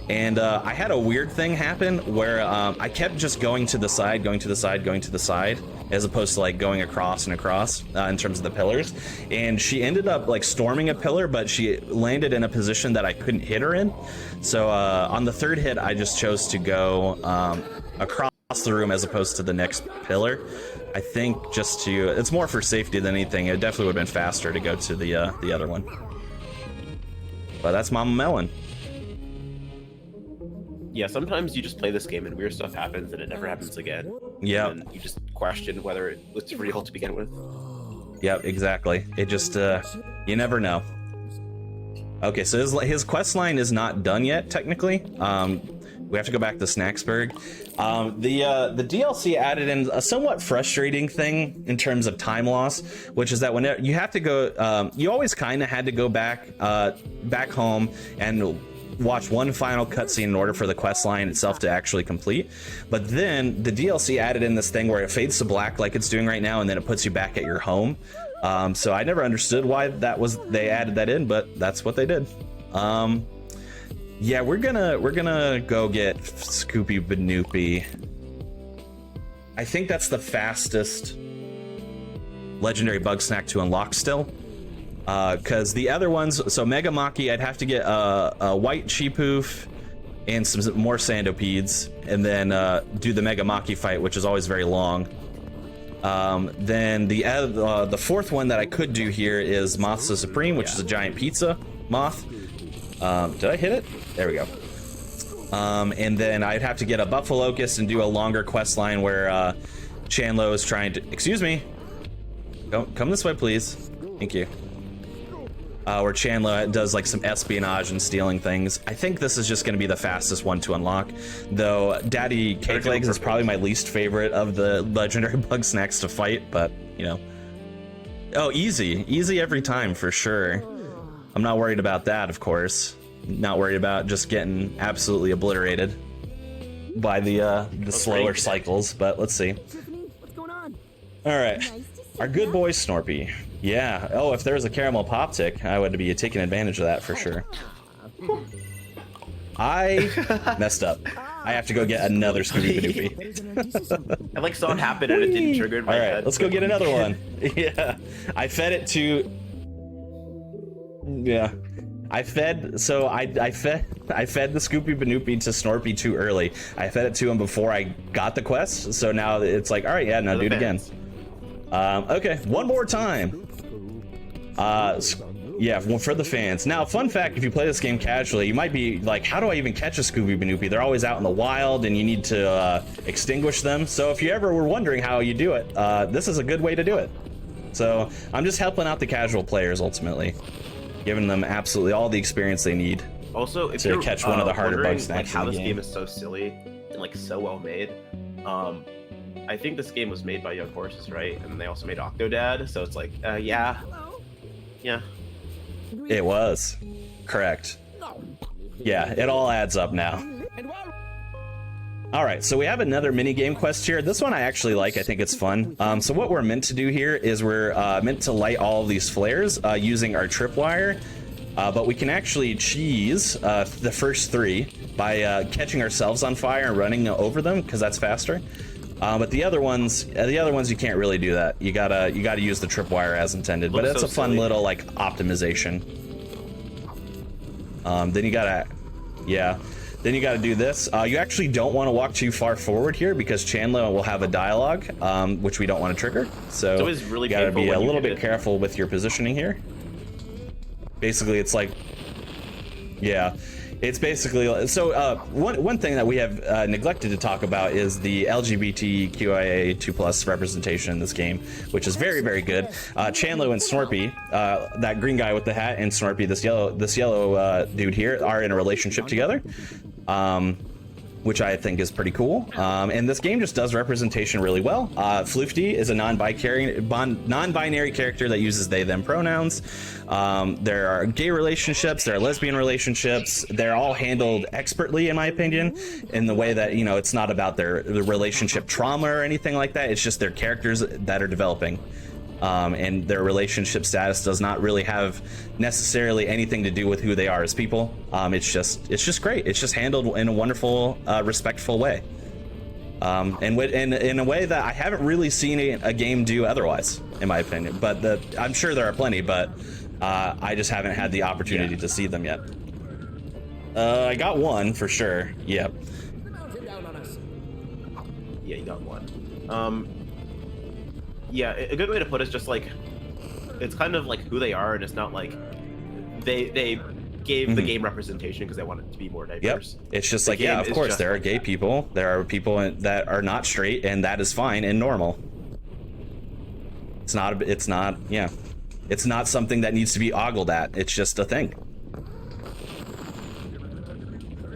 S2: And I had a weird thing happen where I kept just going to the side, going to the side, going to the side, as opposed to like going across and across in terms of the pillars. And she ended up like storming a pillar, but she landed in a position that I couldn't hit her in. So on the third hit, I just chose to go across the room as opposed to the next pillar. I think just to, it's more for safety than anything. It definitely would have been faster to go to the other one. But that's Mama Melon.
S3: Yeah, sometimes you just play this game and weird stuff happens and it never happens again.
S2: Yeah.
S3: And you just question whether it was real to begin with.
S2: Yep, exactly. It just, you never know. Okay, so his quest line is not done yet, technically. We have to go back to Snacksburg. The DLC added in a somewhat frustrating thing in terms of time loss, which is that when you have to go, you always kind of had to go back home and watch one final cutscene in order for the quest line itself to actually complete. But then the DLC added in this thing where it fades to black like it's doing right now, and then it puts you back at your home. So I never understood why they added that in, but that's what they did. Yeah, we're gonna go get Scoopy Banoopy. I think that's the fastest legendary Bugsnax to unlock still. Because the other ones, so Mega Maki, I'd have to get a white Cheepoof and some more Sandopedes, and then do the Mega Maki fight, which is always very long. Then the fourth one that I could do here is Moth's the Supreme, which is a giant pizza moth. Did I hit it? There we go. And then I'd have to get a Buffalocust and do a longer quest line where Chandlo is trying to... Excuse me. Come this way, please. Thank you. Where Chandlo does like some espionage and stealing things. I think this is just going to be the fastest one to unlock, though Daddy Cake Legs is probably my least favorite of the legendary Bugsnax to fight, but you know. Oh, easy every time for sure. I'm not worried about that, of course. Not worried about just getting absolutely obliterated by the slower cycles, but let's see.
S5: What's going on?
S2: All right,
S5: Nice to see
S2: our good boy Snorpy. Yeah. Oh, if there was a caramel pop tick, I would be taking advantage of that for sure. I messed up. I have to go get another Scooby Banoopy.
S3: I like saw it happen and it didn't trigger in my
S2: All right,
S3: head.
S2: let's go get another one. Yeah, I fed it to. Yeah, I fed the Scoopy Banoopy to Snorpy too early. I fed it to him before I got the quest, so now it's like, all right, yeah, now do it again. Okay, one more time. Yeah, for the fans. Now, fun fact, if you play this game casually, you might be like, how do I even catch a Scooby Banoopy? They're always out in the wild and you need to extinguish them. So if you ever were wondering how you do it, this is a good way to do it. So I'm just helping out the casual players ultimately, giving them absolutely all the experience they need.
S3: Also, if
S2: to
S3: you're
S2: catch one of the harder
S3: wondering,
S2: Bugsnax
S3: like how
S2: in the
S3: this
S2: game.
S3: game is so silly and like so well made, I think this game was made by Young Horses, right? And they also made Octodad, so it's like, yeah.
S2: It was correct. Yeah, it all adds up now. All right, so we have another mini game quest here. This one I actually like. I think it's fun. So what we're meant to do here is we're meant to light all of these flares using our tripwire, but we can actually cheese the first three by catching ourselves on fire and running over them because that's faster. But the other ones you can't really do that. You gotta use the tripwire as intended. But it's
S3: so
S2: a fun
S3: silly.
S2: little like optimization. Then you gotta do this. You actually don't want to walk too far forward here because Chandler will have a dialogue, which we don't want to trigger. So
S3: It's always really
S2: you gotta
S3: painful
S2: be a
S3: when you
S2: little
S3: hit
S2: bit
S3: it.
S2: careful with your positioning here. Basically, it's like, yeah. It's basically, so one thing that we have neglected to talk about is the LGBTQIA2+ representation in this game, which is very, very good. Chandlo and Snorpy, that green guy with the hat, and Snorpy, this yellow dude here, are in a relationship together, which I think is pretty cool. And this game just does representation really well. Floofty is a non-binary character that uses they/them pronouns. There are gay relationships, there are lesbian relationships. They're all handled expertly, in my opinion, in the way that, you know, it's not about the relationship trauma or anything like that. It's just their characters that are developing. and their relationship status does not really have necessarily anything to do with who they are as people. It's just great. It's just handled in a wonderful, respectful way, and in a way that I haven't really seen a game do otherwise, in my opinion. But I'm sure there are plenty, but I just haven't had the opportunity to see them yet. I got one for sure. Yep.
S3: Yeah, you got one. Yeah, a good way to put it is just like, it's kind of like who they are, and it's not like they gave the game representation because they want it to be more diverse.
S2: Yep. It's just like, yeah, of course, there are gay people. There are people that are not straight, and that is fine and normal. It's not something that needs to be ogled at. It's just a thing.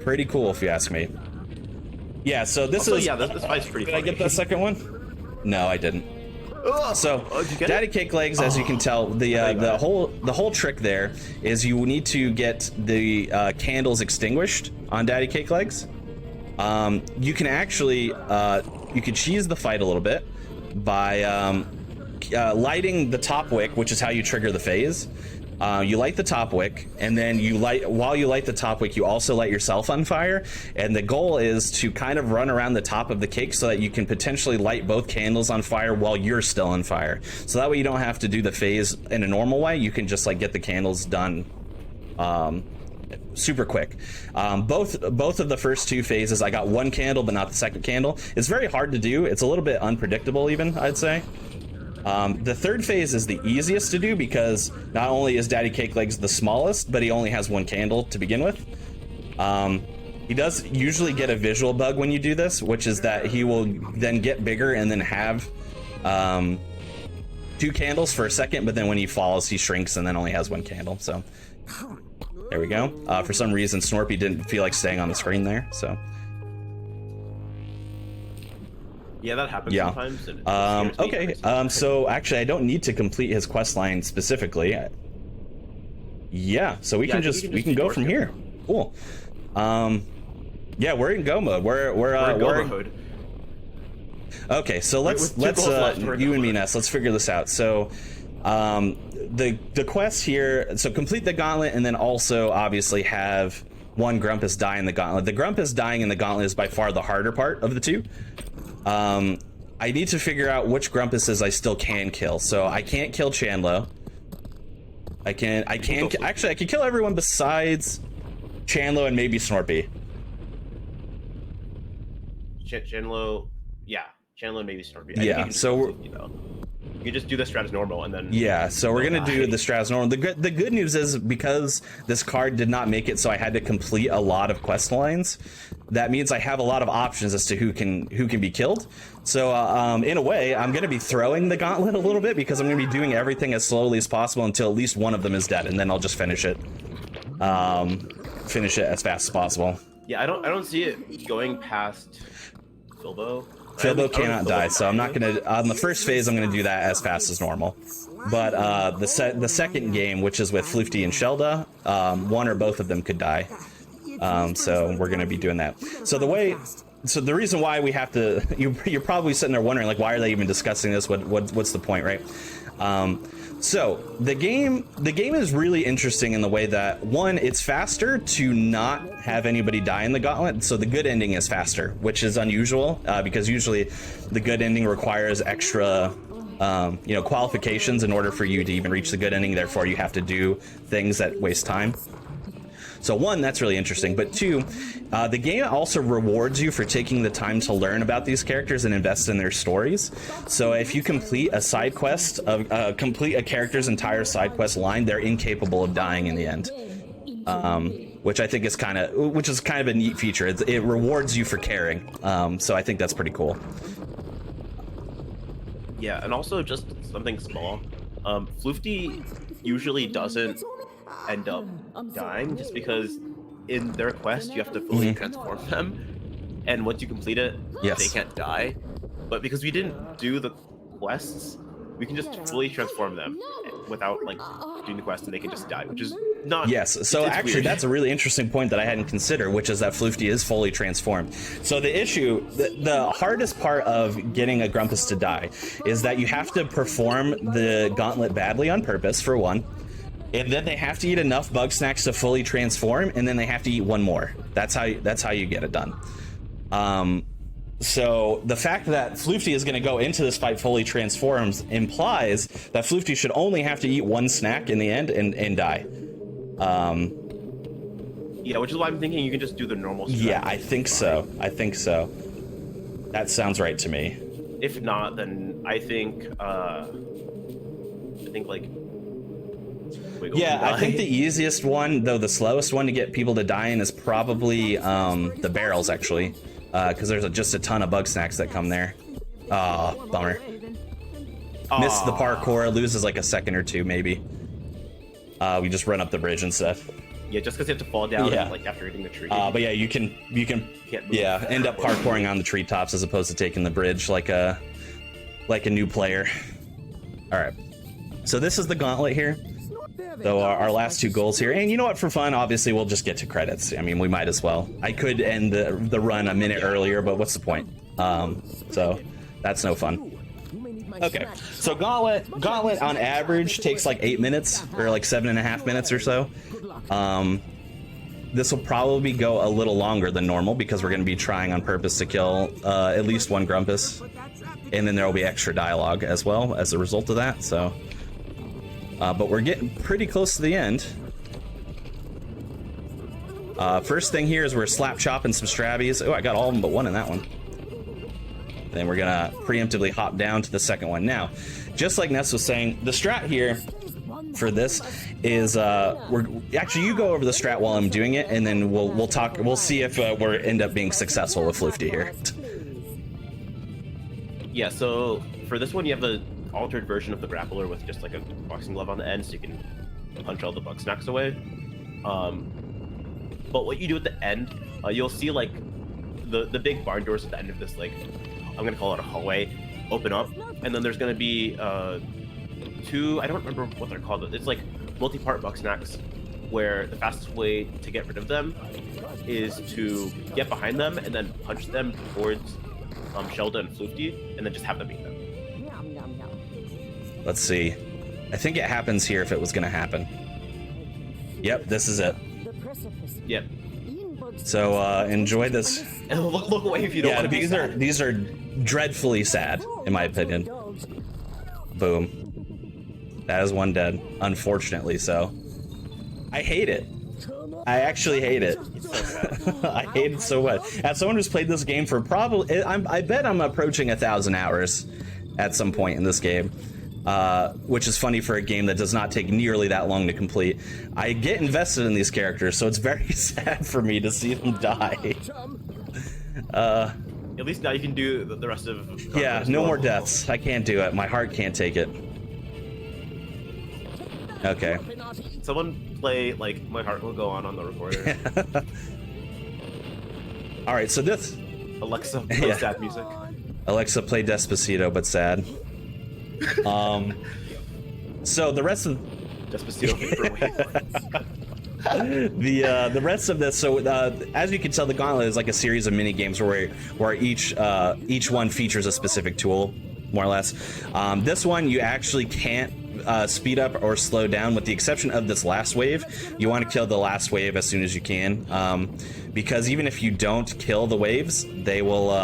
S2: Pretty cool, if you ask me. Yeah, so this
S3: also, this fight's pretty funny.
S2: Did I get the second one? No, I didn't. So, Daddy Cake Legs, as you can tell, the whole trick there is you need to get the candles extinguished on Daddy Cake Legs. You can actually you can cheese the fight a little bit by lighting the top wick, which is how you trigger the phase. You light the top wick, and then while you light the top wick, you also light yourself on fire. And the goal is to kind of run around the top of the cake so that you can potentially light both candles on fire while you're still on fire. So that way you don't have to do the phase in a normal way. You can just like get the candles done super quick. Both of the first two phases, I got one candle, but not the second candle. It's very hard to do. It's a little bit unpredictable, even, I'd say. The third phase is the easiest to do because not only is Daddy Cake Legs the smallest, but he only has one candle to begin with. He does usually get a visual bug when you do this, which is that he will then get bigger and then have two candles for a second, but then when he falls, he shrinks and then only has one candle. So there we go. For some reason, Snorpy didn't feel like staying on the screen there, so...
S3: Yeah, that happens sometimes.
S2: Okay, so actually I don't need to complete his quest line specifically. Yeah, so we can go from here. Cool. Yeah, we're in go mode. We're in go mode. Okay, so let's you and me, Ness, let's figure this out. So the quest here, so complete the gauntlet and then also obviously have one Grumpus die in the gauntlet. The Grumpus dying in the gauntlet is by far the harder part of the two. I need to figure out which Grumpuses I still can kill. So I can't kill Chandlo. I can kill everyone besides Chandlo and maybe Snorpy.
S3: Chandlo and maybe Snorpy.
S2: Yeah, so
S3: you just do the strat as normal and then...
S2: Yeah, so we're gonna do the strat as normal. The good news is, because this card did not make it so I had to complete a lot of quest lines, that means I have a lot of options as to who can be killed. So in a way, I'm gonna be throwing the gauntlet a little bit because I'm gonna be doing everything as slowly as possible until at least one of them is dead, and then I'll just finish it. Finish it as fast as possible.
S3: Yeah, I don't see it going past Filbo.
S2: Filbo cannot die, so I'm not gonna. On the first phase, I'm gonna do that as fast as normal. But the second game, which is with Floofty and Shelda, one or both of them could die. So we're gonna be doing that. So the reason why we have to, you're probably sitting there wondering, like, why are they even discussing this? What's the point, right? So the game is really interesting in the way that, one, it's faster to not have anybody die in the gauntlet. So the good ending is faster, which is unusual because usually the good ending requires extra qualifications in order for you to even reach the good ending. Therefore, you have to do things that waste time. So one, that's really interesting, but two, the game also rewards you for taking the time to learn about these characters and invest in their stories. So if you complete a side quest, complete a character's entire side quest line, they're incapable of dying in the end. Which I think is kind of a neat feature. It rewards you for caring. So I think that's pretty cool.
S3: Yeah, and also just something small. Floofty usually doesn't end up dying just because in their quest you have to fully transform them, and once you complete it, they can't die. But because we didn't do the quests, we can just fully transform them without like doing the quest, and they can just die, which is not.
S2: Yes, so
S3: it's
S2: actually
S3: weird.
S2: that's a really interesting point that I hadn't considered, which is that Floofty is fully transformed. So the issue, the hardest part of getting a Grumpus to die is that you have to perform the gauntlet badly on purpose, for one, and then they have to eat enough Bugsnax to fully transform, and then they have to eat one more. That's how you get it done. So the fact that Floofty is going to go into this fight fully transformed implies that Floofty should only have to eat one snack in the end and die.
S3: Yeah, which is why I'm thinking you can just do the normal strategy.
S2: Yeah, I think so. I think so. That sounds right to me.
S3: If not, then I think like. Wiggle
S2: Yeah,
S3: and
S2: I
S3: die.
S2: think the easiest one, though the slowest one to get people to die in, is probably the barrels, actually. Because there's just a ton of Bugsnax that come there. Oh, bummer. Missed the parkour, loses like a second or two, maybe. We just run up the bridge instead.
S3: Yeah, just because you have to fall down
S2: Yeah.
S3: like after hitting the tree.
S2: But yeah, you can
S3: Can't move.
S2: yeah, end up parkouring on the treetops as opposed to taking the bridge like a new player. All right, so this is the gauntlet here. So our last two goals here, and you know what? For fun, obviously, we'll just get to credits. I mean, we might as well. I could end the run a minute earlier, but what's the point? So that's no fun. Okay, so gauntlet on average takes like 8 minutes or like 7.5 minutes or so. This will probably go a little longer than normal because we're going to be trying on purpose to kill at least one Grumpus, and then there will be extra dialogue as well as a result of that. So. But we're getting pretty close to the end. First thing here is we're slap chopping some Strabbies. Oh, I got all of them but one in that one. Then we're gonna preemptively hop down to the second one. Now, just like Ness was saying, the strat here for this is you go over the strat while I'm doing it, and then we'll talk. We'll see if we end up being successful with Floofty here.
S3: Yeah, so for this one, you have the altered version of the grappler with just like a boxing glove on the end, so you can punch all the Bugsnax away. But what you do at the end, you'll see like the big barn doors at the end of this, like, I'm gonna call it a hallway, open up, and then there's gonna be two, I don't remember what they're called, it's like multi-part Bugsnax, where the fastest way to get rid of them is to get behind them and then punch them towards Shelda and Floofty, and then just have them eat them.
S2: Let's see. I think it happens here if it was gonna happen. Yep, this is it.
S3: Yep.
S2: So enjoy this.
S3: And look away if you don't
S2: Yeah,
S3: want to be sad.
S2: these are dreadfully sad, in my opinion. Boom. That is one dead. Unfortunately so. I hate it. I actually hate it.
S3: It's so sad.
S2: I hate it so much. As someone who's played this game for probably, I bet I'm approaching 1,000 hours at some point in this game. Which is funny for a game that does not take nearly that long to complete. I get invested in these characters, so it's very sad for me to see them die.
S3: At least now you can do the rest of.
S2: Yeah, no more deaths. I can't do it. My heart can't take it. Okay.
S3: Someone play like "My Heart Will Go On" the recorder.
S2: All right, so this.
S3: Alexa, play
S2: Yeah.
S3: sad music.
S2: Alexa, play Despacito, but sad. So the rest of
S3: Despacito Vaporwave.
S2: the rest of this, so as you can tell, the gauntlet is like a series of mini games where each one features a specific tool, more or less. This one you actually can't speed up or slow down, with the exception of this last wave. You want to kill the last wave as soon as you can, because even if you don't kill the waves, they will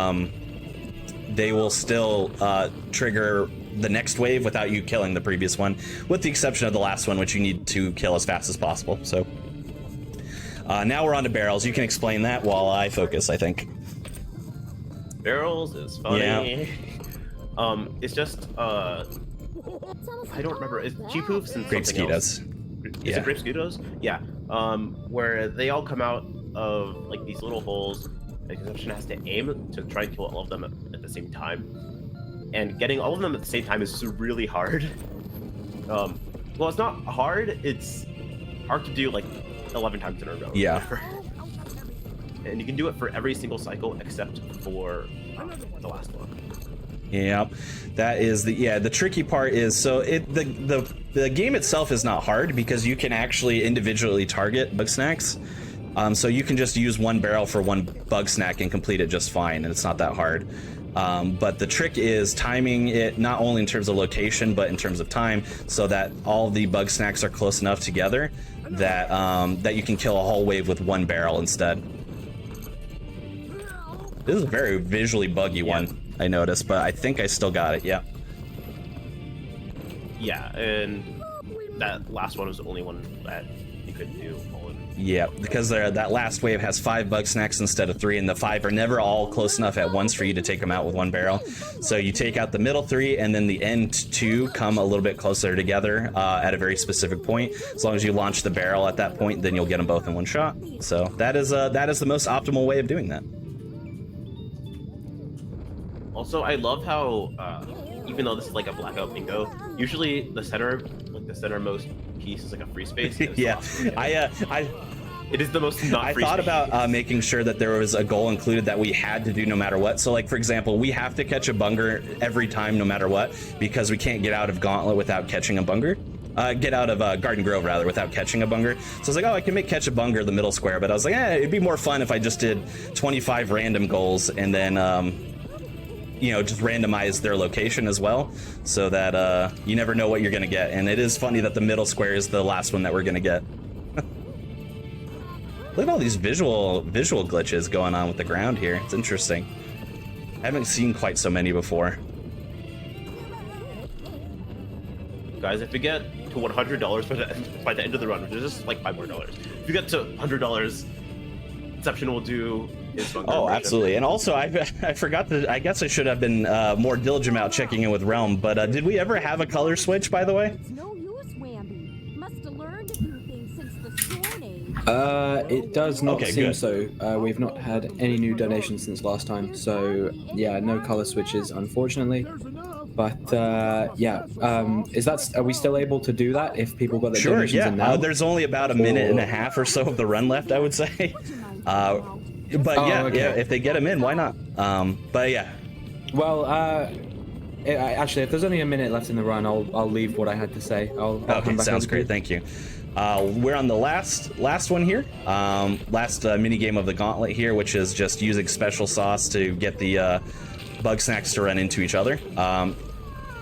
S2: still trigger the next wave without you killing the previous one, with the exception of the last one, which you need to kill as fast as possible. So now we're on to barrels. You can explain that while I focus, I think.
S3: Barrels is funny.
S2: Yeah.
S3: It's just I don't remember. Is G-Poofs and
S2: Grape
S3: something else?
S2: Skeetos.
S3: Is it Grape Skeetos? Yeah. Where they all come out of like these little holes. The Konception has to aim to try and kill all of them at the same time. And getting all of them at the same time is really hard. Well, it's not hard. It's hard to do like 11 times in a row.
S2: Yeah.
S3: And you can do it for every single cycle except for the last one.
S2: Yeah, that is the tricky part is, so the the game itself is not hard because you can actually individually target Bugsnax. So you can just use one barrel for one Bugsnax and complete it just fine, and it's not that hard. But the trick is timing it not only in terms of location, but in terms of time, so that all the Bugsnax are close enough together that that you can kill a whole wave with one barrel instead. This is a very visually buggy one, I noticed, but I think I still got it. Yeah.
S3: Yeah, and that last one was the only one that you could do all in.
S2: Yeah, because that last wave has 5 Bugsnax instead of 3, and the 5 are never all close enough at once for you to take them out with one barrel. So you take out the middle 3, and then the end 2 come a little bit closer together at a very specific point. As long as you launch the barrel at that point, then you'll get them both in one shot. So that is the most optimal way of doing that.
S3: Also, I love how even though this is like a blackout bingo, usually the centermost piece is like a free space.
S2: Yeah,
S3: it is the most not
S2: I
S3: free
S2: thought
S3: space.
S2: about making sure that there was a goal included that we had to do no matter what. So like, for example, we have to catch a bunger every time no matter what, because we can't get out of Gauntlet without catching a bunger. Get out of Garden Grove rather without catching a bunger. So I was like, oh, I can catch a bunger the middle square, but I was like, it'd be more fun if I just did 25 random goals and then just randomize their location as well, so that you never know what you're gonna get. And it is funny that the middle square is the last one that we're gonna get. Look at all these visual glitches going on with the ground here. It's interesting. I haven't seen quite so many before.
S3: Guys, if we get to $100 by the end of the run, which is just like $5 more, if you get to $100, Konception will do his bunker
S2: Oh,
S3: immersion.
S2: absolutely. And also, I forgot that. I guess I should have been more diligent about checking in with Realm. But did we ever have a color switch, by the way?
S6: It's no use, Wambi. Must have learned a few things since the Stone Age.
S1: It does not
S2: Okay,
S1: seem
S2: good.
S1: so. We've not had any new donations since last time, so yeah, no color switches, unfortunately. But yeah, are we still able to do that if people got their
S2: Sure,
S1: donations in
S2: yeah.
S1: now?
S2: There's only about a minute and a half or so of the run left, I would say. But
S1: Oh,
S2: yeah,
S1: okay.
S2: yeah, if they get them in, why not? But yeah.
S1: Well, actually, if there's only a minute left in the run, I'll leave what I had to say. I'll
S2: Okay,
S1: come back
S2: sounds
S1: over to
S2: great.
S1: you.
S2: Thank you. We're on the last one here. Last mini game of the gauntlet here, which is just using special sauce to get the Bugsnax to run into each other.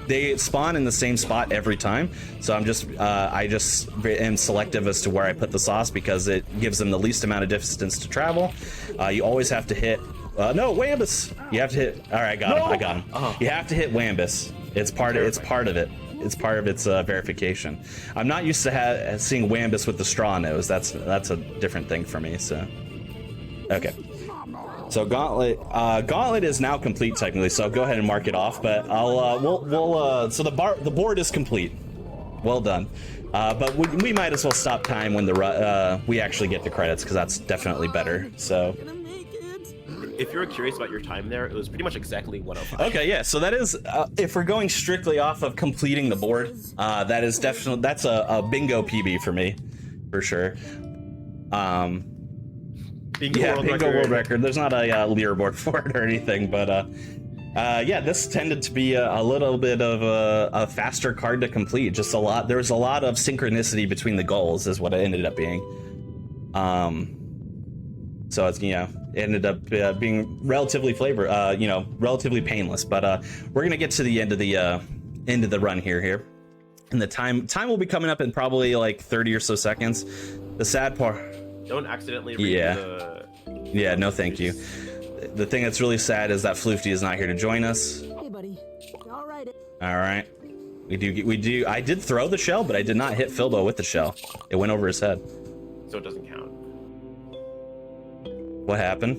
S2: They spawn in the same spot every time, so I just am selective as to where I put the sauce because it gives them the least amount of distance to travel. You always have to hit. No, Wambus. You have to hit. All right, I got him.
S3: Oh.
S2: You have to hit Wambus. It's part of it. It's part of its verification. I'm not used to seeing Wambus with the straw nose. That's a different thing for me. So, okay. So Gauntlet is now complete technically. So I'll go ahead and mark it off. But so the board is complete. Well done. But we might as well stop time when we actually get the credits, because that's definitely better. So.
S3: If you're curious about your time there, it was pretty much exactly 105.
S2: Okay, yeah. So that is, if we're going strictly off of completing the board, that's a bingo PB for me, for sure.
S3: Bingo
S2: World Record. There's not a leaderboard for it or anything, but yeah, this tended to be a little bit of a faster card to complete. Just there was a lot of synchronicity between the goals, is what it ended up being. So it's, it ended up being relatively relatively painless. But we're gonna get to the end of the run here, and the time will be coming up in probably like 30 or so seconds. The sad part.
S3: Don't accidentally
S2: Yeah, no thank you. The thing that's really sad is that Floofty is not here to join us.
S5: Hey, buddy. All right.
S2: All right. We do. I did throw the shell, but I did not hit Filbo with the shell. It went over his head.
S3: So it doesn't count.
S2: What happened?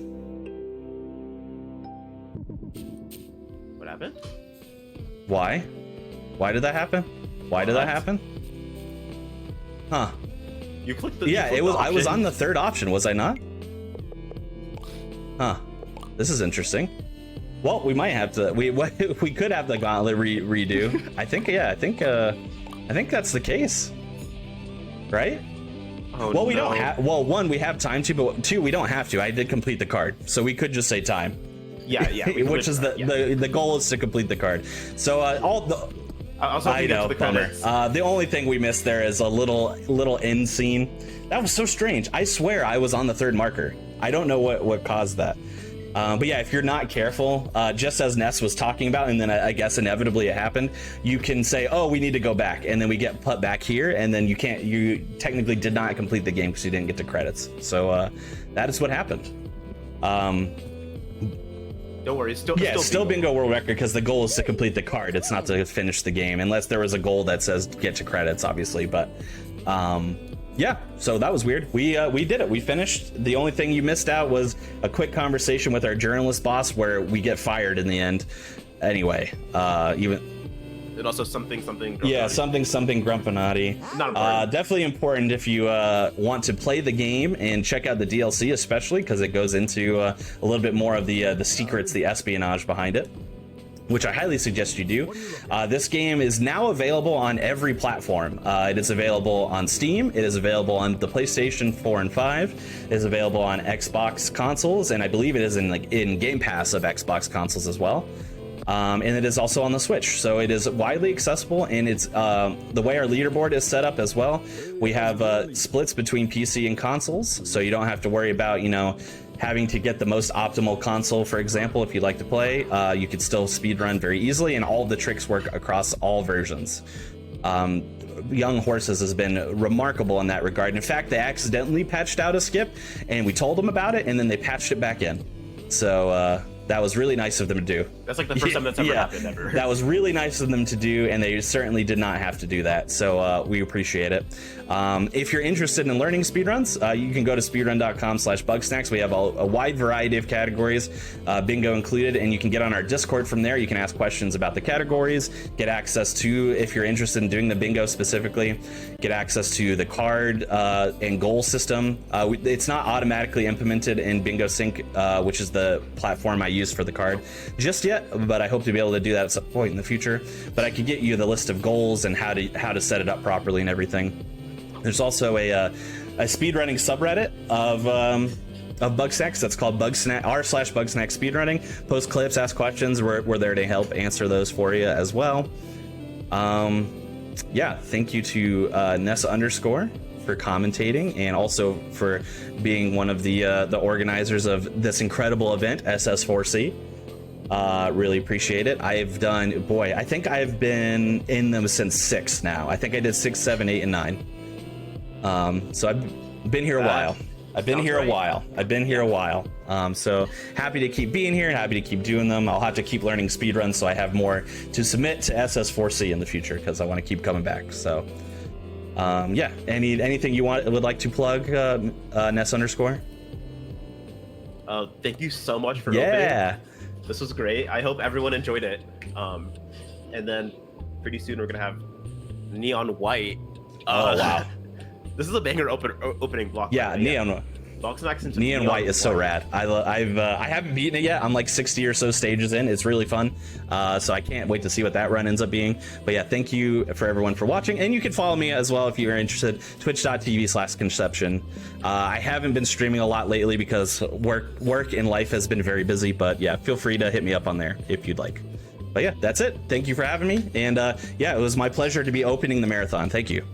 S3: What happened?
S2: Why? Why did that happen? Why did that happen? Huh.
S3: You clicked the
S2: Yeah,
S3: you clicked
S2: I was
S3: option.
S2: on the third option, was I not? Huh. This is interesting. Well, we might have to. We could have the gauntlet redo. I think that's the case, right?
S3: Oh,
S2: Well, we
S3: no.
S2: don't have. Well, one, we have time to, but two, we don't have to. I did complete the card, so we could just say time.
S3: Yeah.
S2: Which is the goal is to complete the card. So
S3: I was hoping
S2: I
S3: to get
S2: know,
S3: to the
S2: bummer.
S3: credits.
S2: The only thing we missed there is a little end scene. That was so strange. I swear I was on the third marker. I don't know what caused that. But yeah, if you're not careful, just as Ness was talking about, and then I guess inevitably it happened, you can say, oh, we need to go back, and then we get put back here, and then you technically did not complete the game because you didn't get to credits. So that is what happened.
S3: Don't worry, still
S2: bingo world record, because the goal is to complete the card. It's not to finish the game, unless there was a goal that says get to credits, obviously. But yeah, so that was weird. We did it. We finished. The only thing you missed out was a quick conversation with our journalist boss where we get fired in the end. Anyway,
S3: and also something
S2: yeah, something Grumpinati.
S3: Not important.
S2: Definitely important if you want to play the game and check out the DLC, especially because it goes into a little bit more of the secrets, the espionage behind it, which I highly suggest you do. This game is now available on every platform. It is available on Steam. It is available on the PlayStation 4 and 5. It is available on Xbox consoles, and I believe it is in Game Pass of Xbox consoles as well. And it is also on the Switch, so it is widely accessible. And it's the way our leaderboard is set up as well. We have splits between PC and consoles, so you don't have to worry about having to get the most optimal console. For example, if you like to play, you could still speedrun very easily, and all of the tricks work across all versions. Young Horses has been remarkable in that regard. In fact, they accidentally patched out a skip, and we told them about it, and then they patched it back in. So that was really nice of them to do.
S3: That's like the first time that's ever happened ever.
S2: That was really nice of them to do, and they certainly did not have to do that. So we appreciate it. If you're interested in learning speedruns, you can go to speedrun.com/Bugsnax. We have a wide variety of categories, bingo included, and you can get on our Discord from there. You can ask questions about the categories, get access to, if you're interested in doing the bingo specifically, get access to the card and goal system. It's not automatically implemented in Bingo Sync, which is the platform I use for the card just yet, but I hope to be able to do that at some point in the future. But I could get you the list of goals and how to set it up properly and everything. There's also a speedrunning subreddit of Bugsnax that's called r/Bugsnax speedrunning. Post clips, ask questions. We're there to help answer those for you as well. Yeah, thank you to Nessa_ for commentating, and also for being one of the organizers of this incredible event, SS4C. Really appreciate it. I think I've been in them since 6 now. I think I did 6, 7, 8, and 9. So I've been here a while. I've been here a while. So happy to keep being here and happy to keep doing them. I'll have to keep learning speedruns so I have more to submit to SS4C in the future, because I want to keep coming back. So yeah, anything you would like to plug, Ness_?
S3: Thank you so much for opening. This was great. I hope everyone enjoyed it. And then pretty soon we're gonna have Neon White.
S2: Oh wow.
S3: This is a banger opening block.
S2: Yeah, Neon White is so rad. I haven't beaten it yet. I'm like 60 or so stages in. It's really fun. So I can't wait to see what that run ends up being. But yeah, thank you for everyone for watching. And you can follow me as well if you're interested. Twitch.tv/Konception. I haven't been streaming a lot lately because work and life has been very busy. But yeah, feel free to hit me up on there if you'd like. But yeah, that's it. Thank you for having me. And yeah, it was my pleasure to be opening the marathon. Thank you.